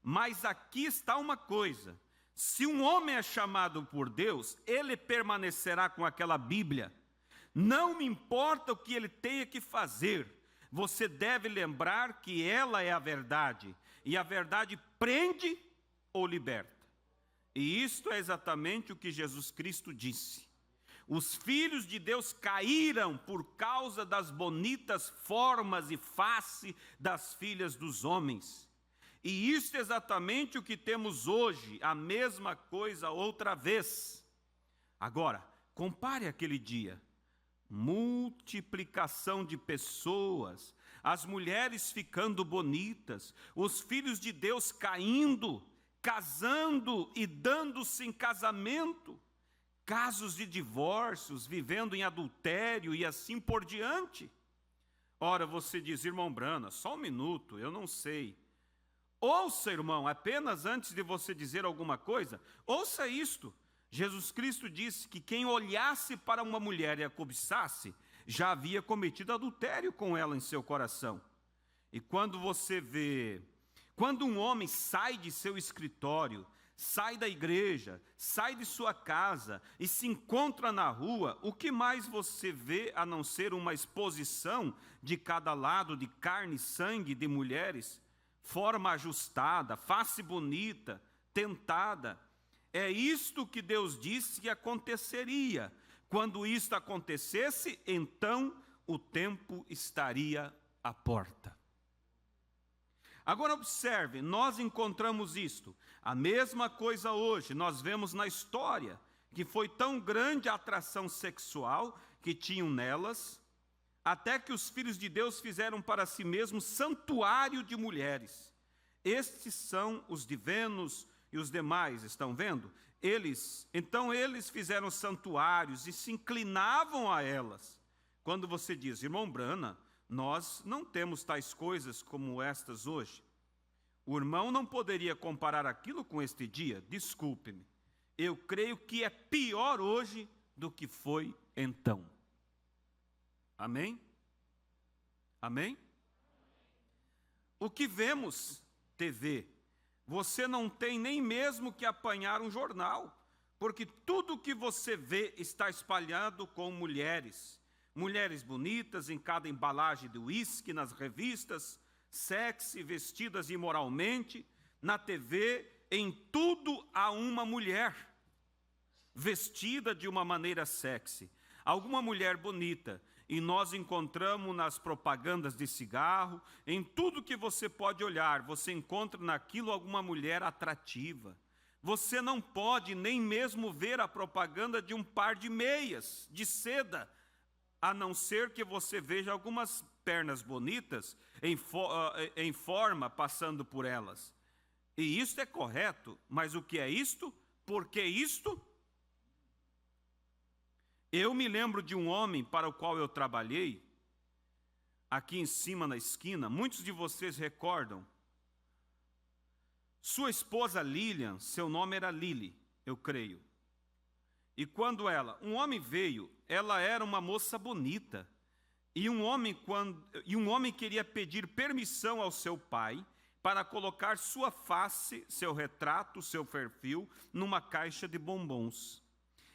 Mas aqui está uma coisa: se um homem é chamado por Deus, ele permanecerá com aquela Bíblia. Não me importa o que ele tenha que fazer, você deve lembrar que ela é a verdade, e a verdade prende ou liberta. E isto é exatamente o que Jesus Cristo disse. Os filhos de Deus caíram por causa das bonitas formas e face das filhas dos homens. E isso é exatamente o que temos hoje, a mesma coisa outra vez. Agora, compare aquele dia. Multiplicação de pessoas, as mulheres ficando bonitas, os filhos de Deus caindo, casando e dando-se em casamento, casos de divórcios, vivendo em adultério e assim por diante. Ora, você diz: irmão Brana, só um minuto, eu não sei. Ouça, irmão, apenas antes de você dizer alguma coisa, ouça isto. Jesus Cristo disse que quem olhasse para uma mulher e a cobiçasse, já havia cometido adultério com ela em seu coração. E quando você vê, quando um homem sai de seu escritório, sai da igreja, sai de sua casa e se encontra na rua, o que mais você vê a não ser uma exposição de cada lado de carne e sangue de mulheres, forma ajustada, face bonita, tentada? É isto que Deus disse que aconteceria. Quando isto acontecesse, então o tempo estaria à porta. Agora observe, nós encontramos isto. A mesma coisa hoje, nós vemos na história, que foi tão grande a atração sexual que tinham nelas, até que os filhos de Deus fizeram para si mesmos santuário de mulheres. Estes são os de Vênus e os demais, estão vendo? Então eles fizeram santuários e se inclinavam a elas. Quando você diz: irmão Brana, nós não temos tais coisas como estas hoje. O irmão não poderia comparar aquilo com este dia. Desculpe-me. Eu creio que é pior hoje do que foi então. Amém? Amém? O que vemos? TV. Você não tem nem mesmo que apanhar um jornal, porque tudo que você vê está espalhado com mulheres. Mulheres bonitas em cada embalagem de uísque, nas revistas, sexy, vestidas imoralmente, na TV, em tudo há uma mulher vestida de uma maneira sexy. Alguma mulher bonita, e nós encontramos nas propagandas de cigarro, em tudo que você pode olhar, você encontra naquilo alguma mulher atrativa. Você não pode nem mesmo ver a propaganda de um par de meias, de seda, a não ser que você veja algumas pernas bonitas em forma passando por elas. E isto é correto, mas o que é isto? Por que isto? Eu me lembro de um homem para o qual eu trabalhei, aqui em cima na esquina, muitos de vocês recordam. Sua esposa Lilian, seu nome era Lili, eu creio. E quando um homem veio, ela era uma moça bonita, e um homem queria pedir permissão ao seu pai para colocar sua face, seu retrato, seu perfil, numa caixa de bombons.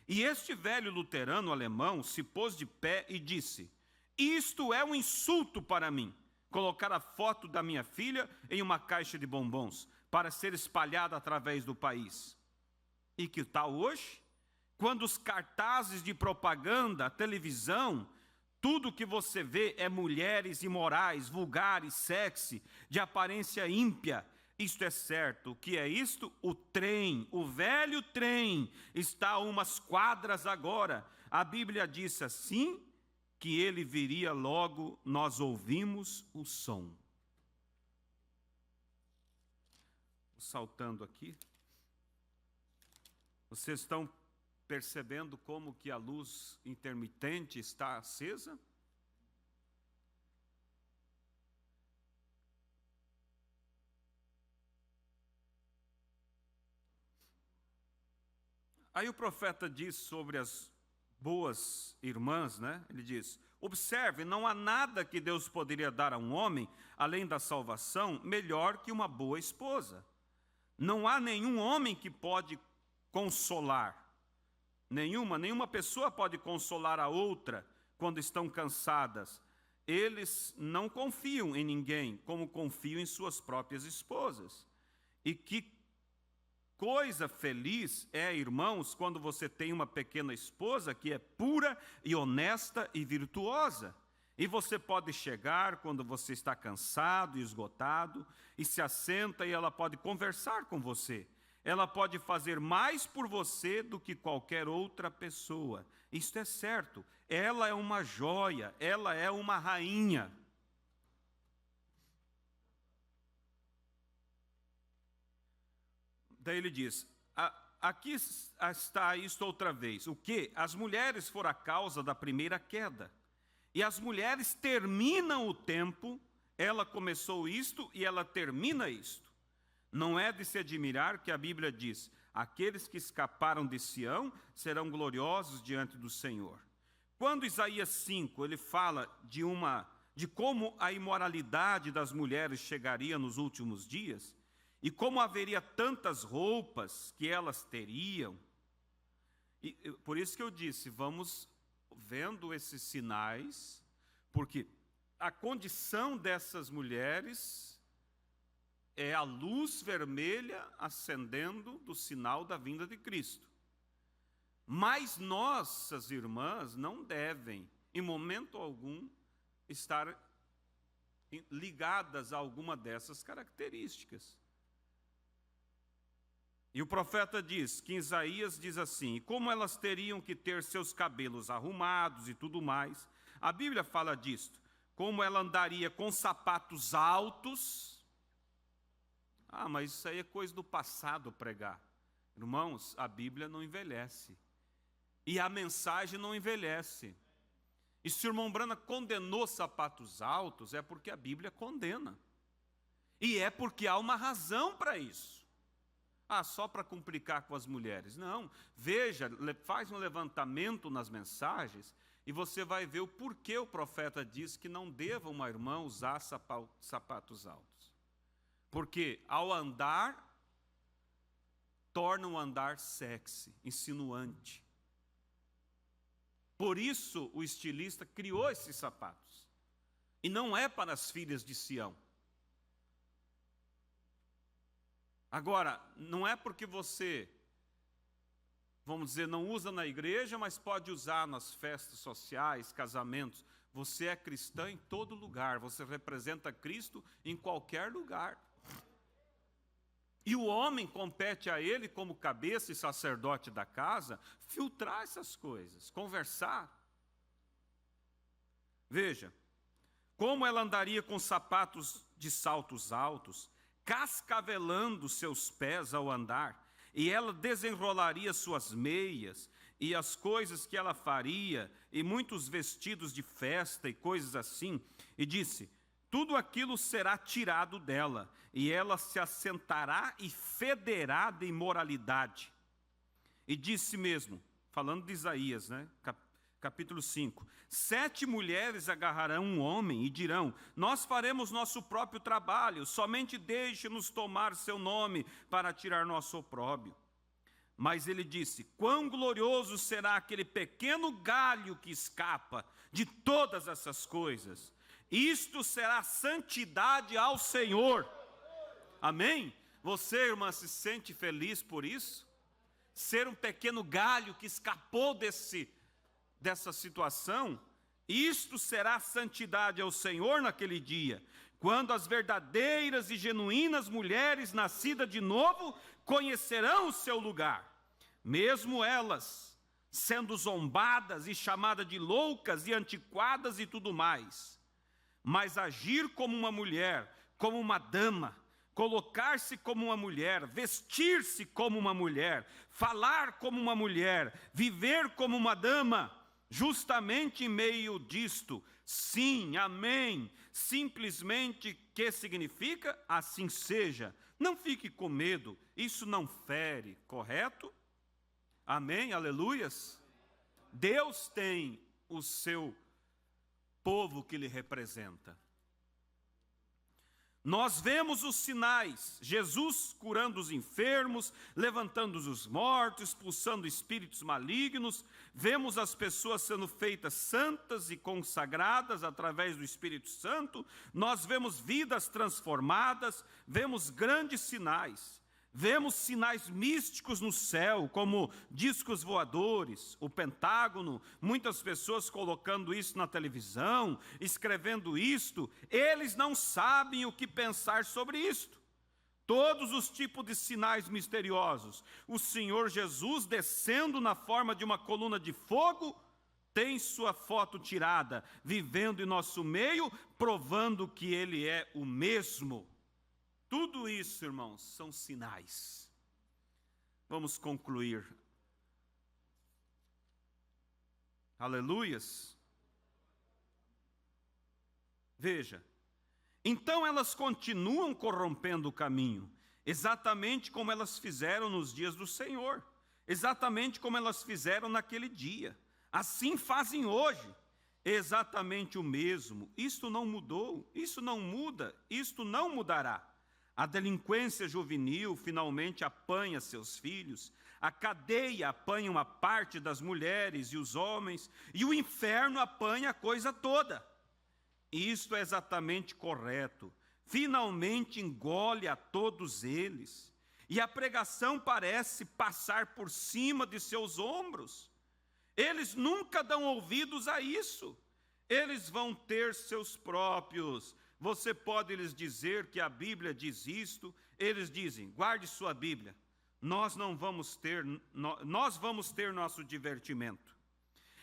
E este velho luterano alemão se pôs de pé e disse: isto é um insulto para mim, colocar a foto da minha filha em uma caixa de bombons, para ser espalhada através do país. E que tal hoje? Quando os cartazes de propaganda, a televisão, tudo que você vê é mulheres imorais, vulgares, sexy, de aparência ímpia. Isto é certo. O que é isto? O trem, o velho trem, está a umas quadras agora. A Bíblia diz assim, que ele viria logo, nós ouvimos o som. Saltando aqui. Vocês estão percebendo como que a luz intermitente está acesa? Aí o profeta diz sobre as boas irmãs, né? Ele diz: observe, não há nada que Deus poderia dar a um homem, além da salvação, melhor que uma boa esposa. Não há nenhum homem que pode consolar. Nenhuma pessoa pode consolar a outra quando estão cansadas. Eles não confiam em ninguém, como confiam em suas próprias esposas. E que coisa feliz é, irmãos, quando você tem uma pequena esposa que é pura e honesta e virtuosa. E você pode chegar quando você está cansado e esgotado, e se assenta e ela pode conversar com você. Ela pode fazer mais por você do que qualquer outra pessoa. Isto é certo. Ela é uma joia, ela é uma rainha. Daí ele diz: aqui está isto outra vez. O quê? As mulheres foram a causa da primeira queda. E as mulheres terminam o tempo, ela começou isto e ela termina isto. Não é de se admirar que a Bíblia diz: aqueles que escaparam de Sião serão gloriosos diante do Senhor. Quando Isaías 5, ele fala de como a imoralidade das mulheres chegaria nos últimos dias, e como haveria tantas roupas que elas teriam. E por isso que eu disse, vamos vendo esses sinais, porque a condição dessas mulheres é a luz vermelha acendendo do sinal da vinda de Cristo. Mas nossas irmãs não devem, em momento algum, estar ligadas a alguma dessas características. E o profeta diz, que Isaías diz assim: como elas teriam que ter seus cabelos arrumados e tudo mais. A Bíblia fala disto. Como ela andaria com sapatos altos. Mas isso aí é coisa do passado pregar. Irmãos, a Bíblia não envelhece. E a mensagem não envelhece. E se o irmão Brana condenou sapatos altos, é porque a Bíblia condena. E é porque há uma razão para isso. Só para complicar com as mulheres. Não, veja, faz um levantamento nas mensagens e você vai ver o porquê o profeta diz que não deva uma irmã usar sapatos altos. Porque ao andar, torna o andar sexy, insinuante. Por isso o estilista criou esses sapatos. E não é para as filhas de Sião. Agora, não é porque você, vamos dizer, não usa na igreja, mas pode usar nas festas sociais, casamentos. Você é cristã em todo lugar, você representa Cristo em qualquer lugar. E o homem compete a ele, como cabeça e sacerdote da casa, filtrar essas coisas, conversar. Veja, como ela andaria com sapatos de saltos altos, cascavelando seus pés ao andar, e ela desenrolaria suas meias, e as coisas que ela faria, e muitos vestidos de festa e coisas assim, e disse: tudo aquilo será tirado dela, e ela se assentará e federá de imoralidade. E disse mesmo, falando de Isaías, né? Capítulo 5, 7 mulheres agarrarão um homem e dirão: nós faremos nosso próprio trabalho, somente deixe-nos tomar seu nome para tirar nosso opróbrio. Mas ele disse: quão glorioso será aquele pequeno galho que escapa de todas essas coisas. Isto será santidade ao Senhor. Amém? Você, irmã, se sente feliz por isso? Ser um pequeno galho que escapou dessa situação? Isto será santidade ao Senhor naquele dia, quando as verdadeiras e genuínas mulheres nascidas de novo conhecerão o seu lugar, mesmo elas sendo zombadas e chamadas de loucas e antiquadas e tudo mais. Mas agir como uma mulher, como uma dama, colocar-se como uma mulher, vestir-se como uma mulher, falar como uma mulher, viver como uma dama, justamente em meio disto, sim, amém, simplesmente, que significa? Assim seja, não fique com medo, isso não fere, correto? Amém? Aleluias? Deus tem o seu povo que lhe representa. Nós vemos os sinais, Jesus curando os enfermos, levantando os mortos, expulsando espíritos malignos, vemos as pessoas sendo feitas santas e consagradas através do Espírito Santo, nós vemos vidas transformadas, vemos grandes sinais. Vemos sinais místicos no céu, como discos voadores, o Pentágono, muitas pessoas colocando isso na televisão, escrevendo isto. Eles não sabem o que pensar sobre isto. Todos os tipos de sinais misteriosos. O Senhor Jesus, descendo na forma de uma coluna de fogo, tem sua foto tirada, vivendo em nosso meio, provando que Ele é o mesmo. Tudo isso, irmãos, são sinais. Vamos concluir. Aleluias. Veja, então elas continuam corrompendo o caminho, exatamente como elas fizeram nos dias do Senhor, exatamente como elas fizeram naquele dia. Assim fazem hoje, exatamente o mesmo. Isto não mudou, isso não muda, isto não mudará. A delinquência juvenil finalmente apanha seus filhos, a cadeia apanha uma parte das mulheres e os homens, e o inferno apanha a coisa toda. E isto é exatamente correto. Finalmente engole a todos eles, e a pregação parece passar por cima de seus ombros. Eles nunca dão ouvidos a isso. Eles vão ter seus próprios. Você pode lhes dizer que a Bíblia diz isto, eles dizem, guarde sua Bíblia, nós vamos ter nosso divertimento.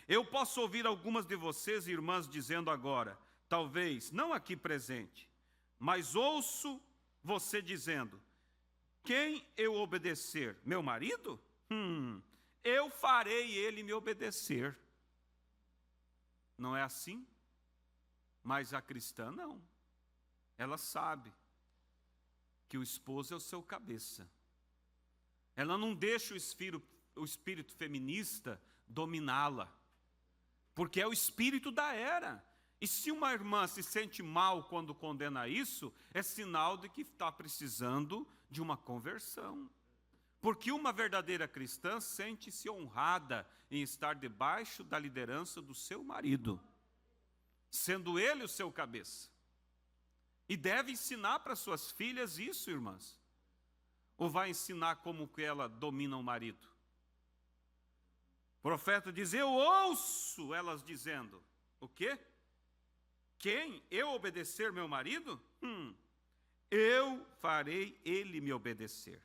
Eu posso ouvir algumas de vocês, irmãs, dizendo agora, talvez, não aqui presente, mas ouço você dizendo, quem eu obedecer? Meu marido? Eu farei ele me obedecer. Não é assim? Mas a cristã não. Ela sabe que o esposo é o seu cabeça. Ela não deixa o espírito feminista dominá-la, porque é o espírito da era. E se uma irmã se sente mal quando condena isso, é sinal de que está precisando de uma conversão. Porque uma verdadeira cristã sente-se honrada em estar debaixo da liderança do seu marido, sendo ele o seu cabeça. E deve ensinar para suas filhas isso, irmãs. Ou vai ensinar como que ela domina o marido? O profeta diz, eu ouço elas dizendo, o quê? Quem? Eu obedecer meu marido? Eu farei ele me obedecer.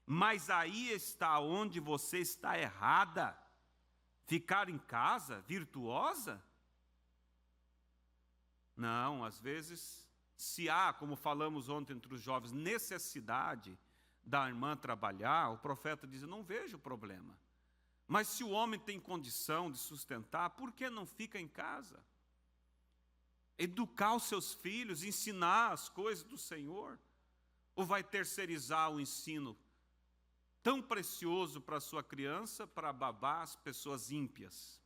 Mas aí está onde você está errada. Ficar em casa, virtuosa? Não, às vezes... Se há, como falamos ontem entre os jovens, necessidade da irmã trabalhar, o profeta diz, eu não vejo problema. Mas se o homem tem condição de sustentar, por que não fica em casa? Educar os seus filhos, ensinar as coisas do Senhor? Ou vai terceirizar o ensino tão precioso para a sua criança, para babar as pessoas ímpias?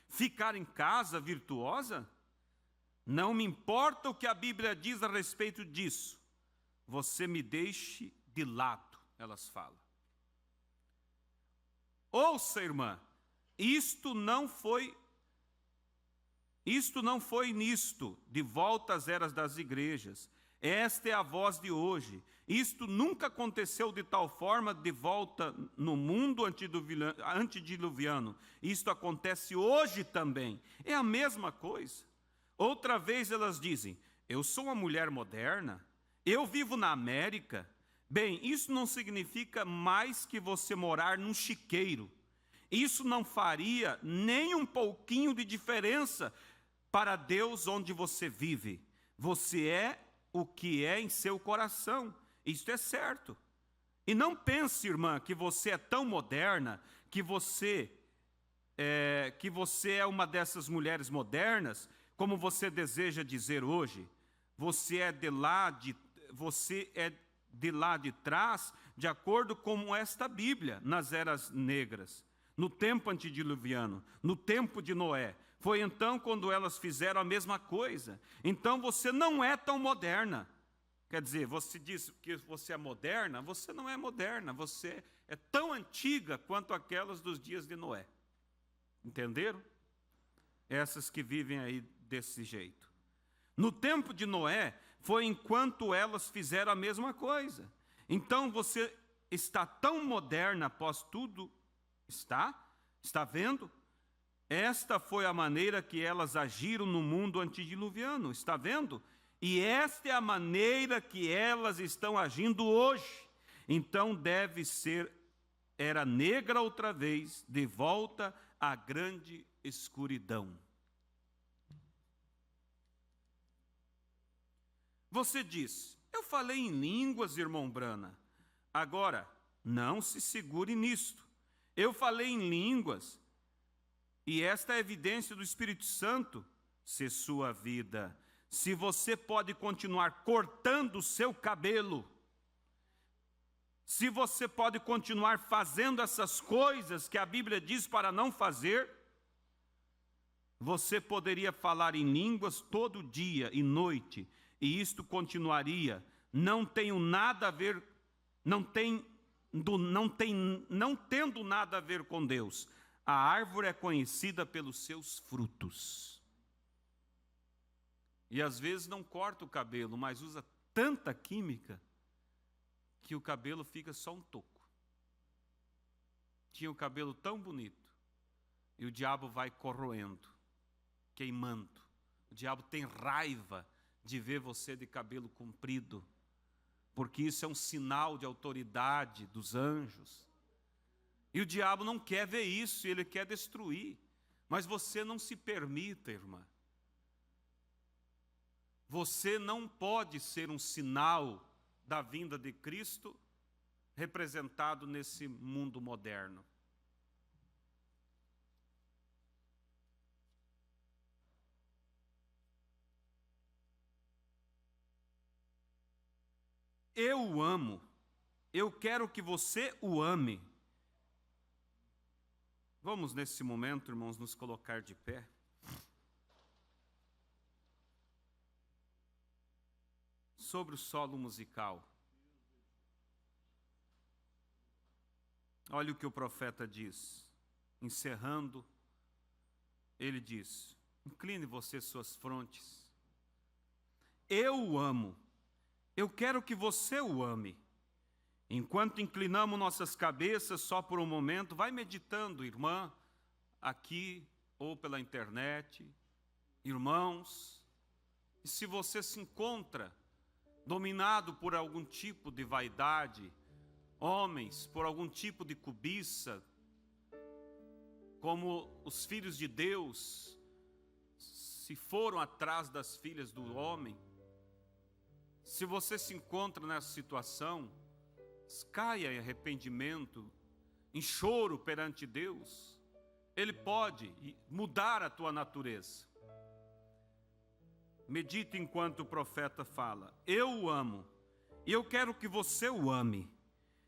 Ficar em casa virtuosa? Não me importa o que a Bíblia diz a respeito disso. Você me deixe de lado, elas falam. Ouça, irmã, isto não foi nisto, de volta às eras das igrejas. Esta é a voz de hoje. Isto nunca aconteceu de tal forma de volta no mundo antediluviano. Isto acontece hoje também. É a mesma coisa. Outra vez elas dizem, eu sou uma mulher moderna, eu vivo na América. Bem, isso não significa mais que você morar num chiqueiro. Isso não faria nem um pouquinho de diferença para Deus onde você vive. Você é o que é em seu coração. Isto é certo. E não pense, irmã, que você é tão moderna, que você é uma dessas mulheres modernas, como você deseja dizer hoje. Você é de lá de trás de acordo com esta Bíblia, nas eras negras, no tempo antediluviano, no tempo de Noé. Foi então quando elas fizeram a mesma coisa. Então você não é tão moderna. Quer dizer, você diz que você é moderna, você não é moderna, você é tão antiga quanto aquelas dos dias de Noé. Entenderam? Essas que vivem aí desse jeito. No tempo de Noé, foi enquanto elas fizeram a mesma coisa. Então você está tão moderna após tudo? Está vendo? Esta foi a maneira que elas agiram no mundo antediluviano, está vendo? E esta é a maneira que elas estão agindo hoje. Então deve ser, era negra outra vez, de volta à grande escuridão. Você diz, eu falei em línguas, irmão Brana. Agora, não se segure nisto. Eu falei em línguas, e esta é a evidência do Espírito Santo, se sua vida, se você pode continuar cortando o seu cabelo, se você pode continuar fazendo essas coisas que a Bíblia diz para não fazer, você poderia falar em línguas todo dia e noite, e isto continuaria, não tendo nada a ver com Deus. A árvore é conhecida pelos seus frutos. E às vezes não corta o cabelo, mas usa tanta química que o cabelo fica só um toco. Tinha o cabelo tão bonito, e o diabo vai corroendo, queimando. O diabo tem raiva de ver você de cabelo comprido, porque isso é um sinal de autoridade dos anjos. E o diabo não quer ver isso, ele quer destruir. Mas você não se permita, irmã. Você não pode ser um sinal da vinda de Cristo representado nesse mundo moderno. Eu o amo. Eu quero que você o ame. Vamos, nesse momento, irmãos, nos colocar de pé. Sobre o solo musical. Olha o que o profeta diz. Encerrando, ele diz, incline você suas frontes. Eu o amo. Eu quero que você o ame. Enquanto inclinamos nossas cabeças só por um momento, vai meditando, irmã, aqui ou pela internet, irmãos. E se você se encontra dominado por algum tipo de vaidade, homens, por algum tipo de cobiça, como os filhos de Deus se foram atrás das filhas do homem, se você se encontra nessa situação, caia em arrependimento, em choro perante Deus. Ele pode mudar a tua natureza. Medite enquanto o profeta fala. Eu o amo, e eu quero que você o ame.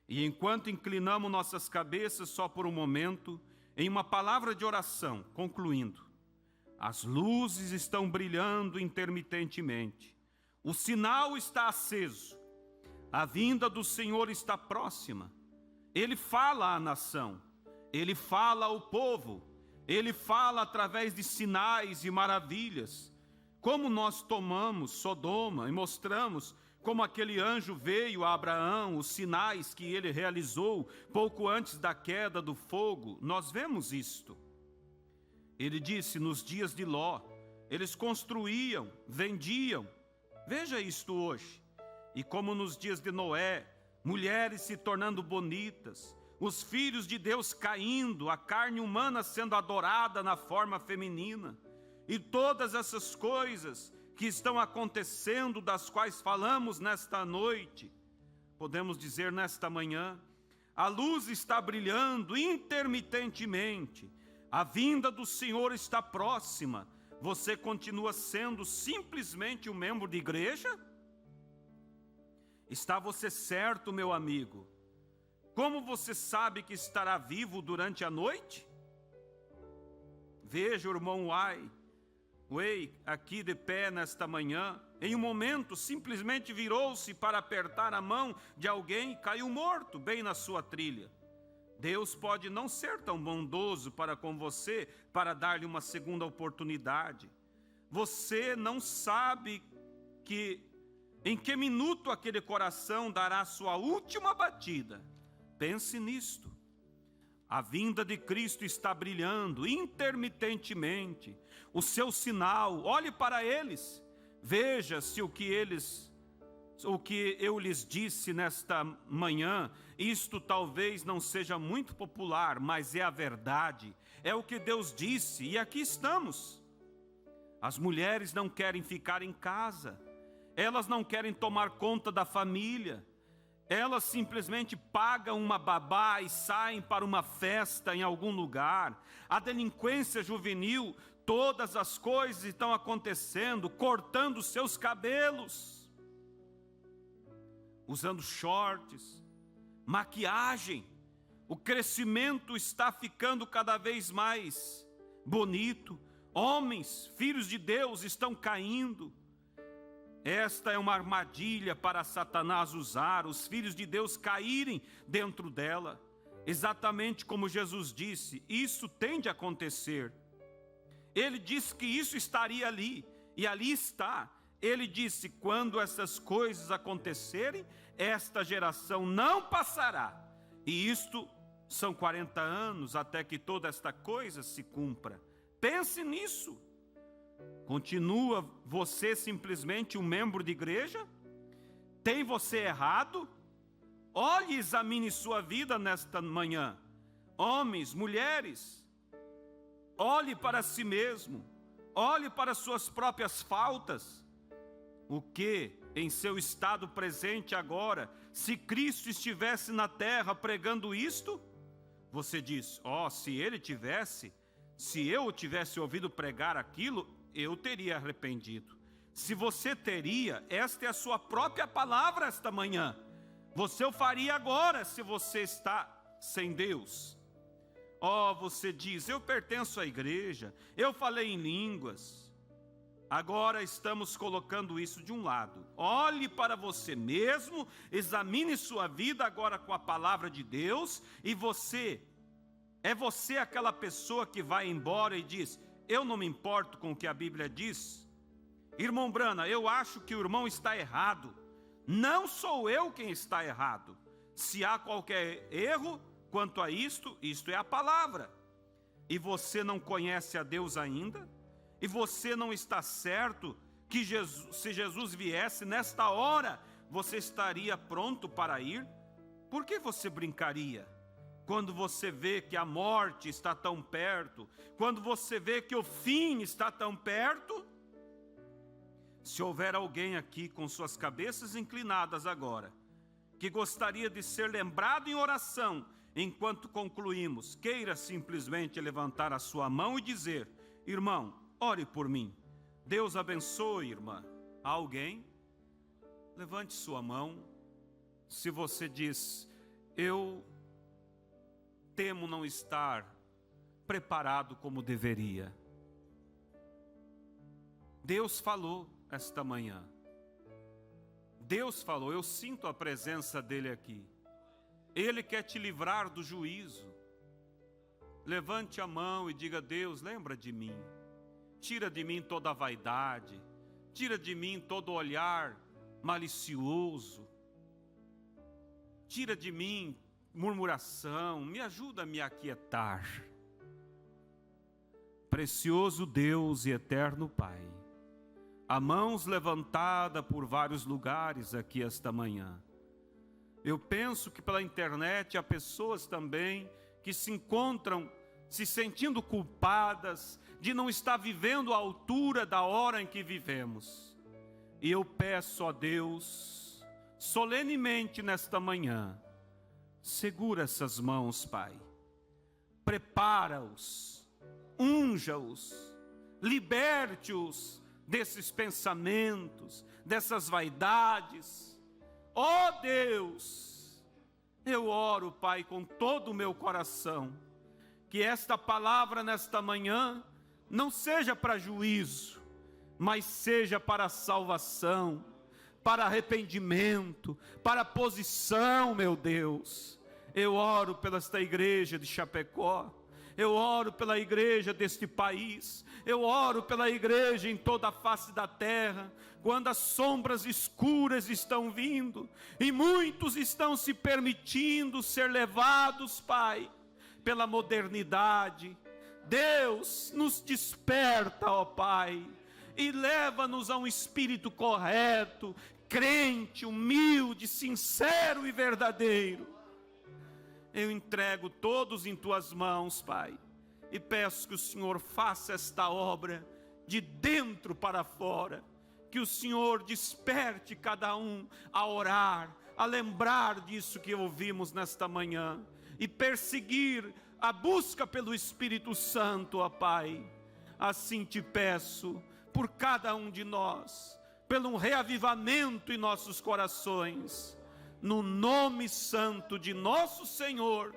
E enquanto inclinamos nossas cabeças só por um momento, em uma palavra de oração, concluindo. As luzes estão brilhando intermitentemente. O sinal está aceso. A vinda do Senhor está próxima. Ele fala à nação. Ele fala ao povo. Ele fala através de sinais e maravilhas. Como nós tomamos Sodoma e mostramos como aquele anjo veio a Abraão, os sinais que ele realizou pouco antes da queda do fogo, nós vemos isto. Ele disse, nos dias de Ló, eles construíam, vendiam. Veja isto hoje. E como nos dias de Noé, mulheres se tornando bonitas, os filhos de Deus caindo, a carne humana sendo adorada na forma feminina, e todas essas coisas que estão acontecendo, das quais falamos nesta noite, podemos dizer nesta manhã, a luz está brilhando intermitentemente, a vinda do Senhor está próxima. Você continua sendo simplesmente um membro de igreja? Está você certo, meu amigo, Como você sabe que estará vivo durante a noite? Veja o irmão Wei aqui de pé nesta manhã. Em um momento, simplesmente virou-se para apertar a mão de alguém e caiu morto bem na sua trilha. Deus pode não ser tão bondoso para com você para dar-lhe uma segunda oportunidade. Você não sabe em que minuto aquele coração dará sua última batida. Pense nisto. A vinda de Cristo está brilhando intermitentemente. O seu sinal, olhe para eles. Veja se o que eu lhes disse nesta manhã, isto talvez não seja muito popular, mas é a verdade. É o que Deus disse e aqui estamos. As mulheres não querem ficar em casa. Elas não querem tomar conta da família. Elas simplesmente pagam uma babá e saem para uma festa em algum lugar. A delinquência juvenil, todas as coisas estão acontecendo, cortando seus cabelos, usando shorts, maquiagem. O crescimento está ficando cada vez mais bonito. Homens, filhos de Deus, estão caindo. Esta é uma armadilha para Satanás usar, os filhos de Deus caírem dentro dela. Exatamente como Jesus disse, isso tem de acontecer. Ele disse que isso estaria ali, e ali está. Ele disse, quando essas coisas acontecerem, esta geração não passará. E isto são 40 anos até que toda esta coisa se cumpra. Pense nisso. Continua você simplesmente um membro de igreja? Tem você errado? Olhe e examine sua vida nesta manhã. Homens, mulheres, olhe para si mesmo. Olhe para suas próprias faltas. O que em seu estado presente agora, se Cristo estivesse na terra pregando isto? Você diz, se eu tivesse ouvido pregar aquilo, eu teria arrependido. Se você teria, esta é a sua própria palavra esta manhã. Você o faria agora se você está sem Deus. Você diz, eu pertenço à igreja, eu falei em línguas. Agora estamos colocando isso de um lado. Olhe para você mesmo, examine sua vida agora com a palavra de Deus. E você aquela pessoa que vai embora e diz, eu não me importo com o que a Bíblia diz. Irmão Brana, eu acho que o irmão está errado. Não sou eu quem está errado. Se há qualquer erro quanto a isto é a palavra. E você não conhece a Deus ainda? E você não está certo que se Jesus viesse nesta hora, você estaria pronto para ir? Por que você brincaria? Quando você vê que a morte está tão perto, quando você vê que o fim está tão perto, se houver alguém aqui com suas cabeças inclinadas agora, que gostaria de ser lembrado em oração, enquanto concluímos, queira simplesmente levantar a sua mão e dizer, irmão, ore por mim. Deus abençoe, irmã. Há alguém? Levante sua mão. Se você diz, eu temo não estar preparado como deveria. Deus falou esta manhã. Deus falou, eu sinto a presença dele aqui. Ele quer te livrar do juízo. Levante a mão e diga, Deus, lembra de mim. Tira de mim toda a vaidade. Tira de mim todo olhar malicioso. Tira de mim murmuração, me ajuda a me aquietar. Precioso Deus e eterno Pai, há mãos levantadas por vários lugares aqui esta manhã. Eu penso que pela internet há pessoas também que se encontram se sentindo culpadas de não estar vivendo à altura da hora em que vivemos. E eu peço a Deus, solenemente nesta manhã, segura essas mãos, Pai. Prepara-os, unja-os, liberte-os desses pensamentos, dessas vaidades. Ó Deus, Eu oro, Pai, com todo o meu coração, que esta palavra nesta manhã não seja para juízo, mas seja para salvação, para arrependimento, para posição, meu Deus. Eu oro pela esta igreja de Chapecó, eu oro pela igreja deste país, eu oro pela igreja em toda a face da terra, quando as sombras escuras estão vindo, e muitos estão se permitindo ser levados, Pai, pela modernidade. Deus, nos desperta, ó Pai, e leva-nos a um espírito correto, crente, humilde, sincero e verdadeiro. Eu entrego todos em Tuas mãos, Pai, e peço que o Senhor faça esta obra de dentro para fora, que o Senhor desperte cada um a orar, a lembrar disso que ouvimos nesta manhã, e perseguir a busca pelo Espírito Santo, ó Pai. Assim te peço, por cada um de nós, pelo reavivamento em nossos corações, no nome santo de nosso Senhor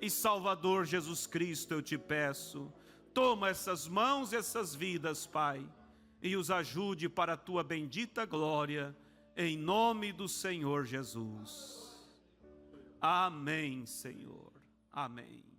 e Salvador Jesus Cristo, eu te peço. Toma essas mãos, essas vidas, Pai, e os ajude para a Tua bendita glória, em nome do Senhor Jesus. Amém, Senhor. Amém.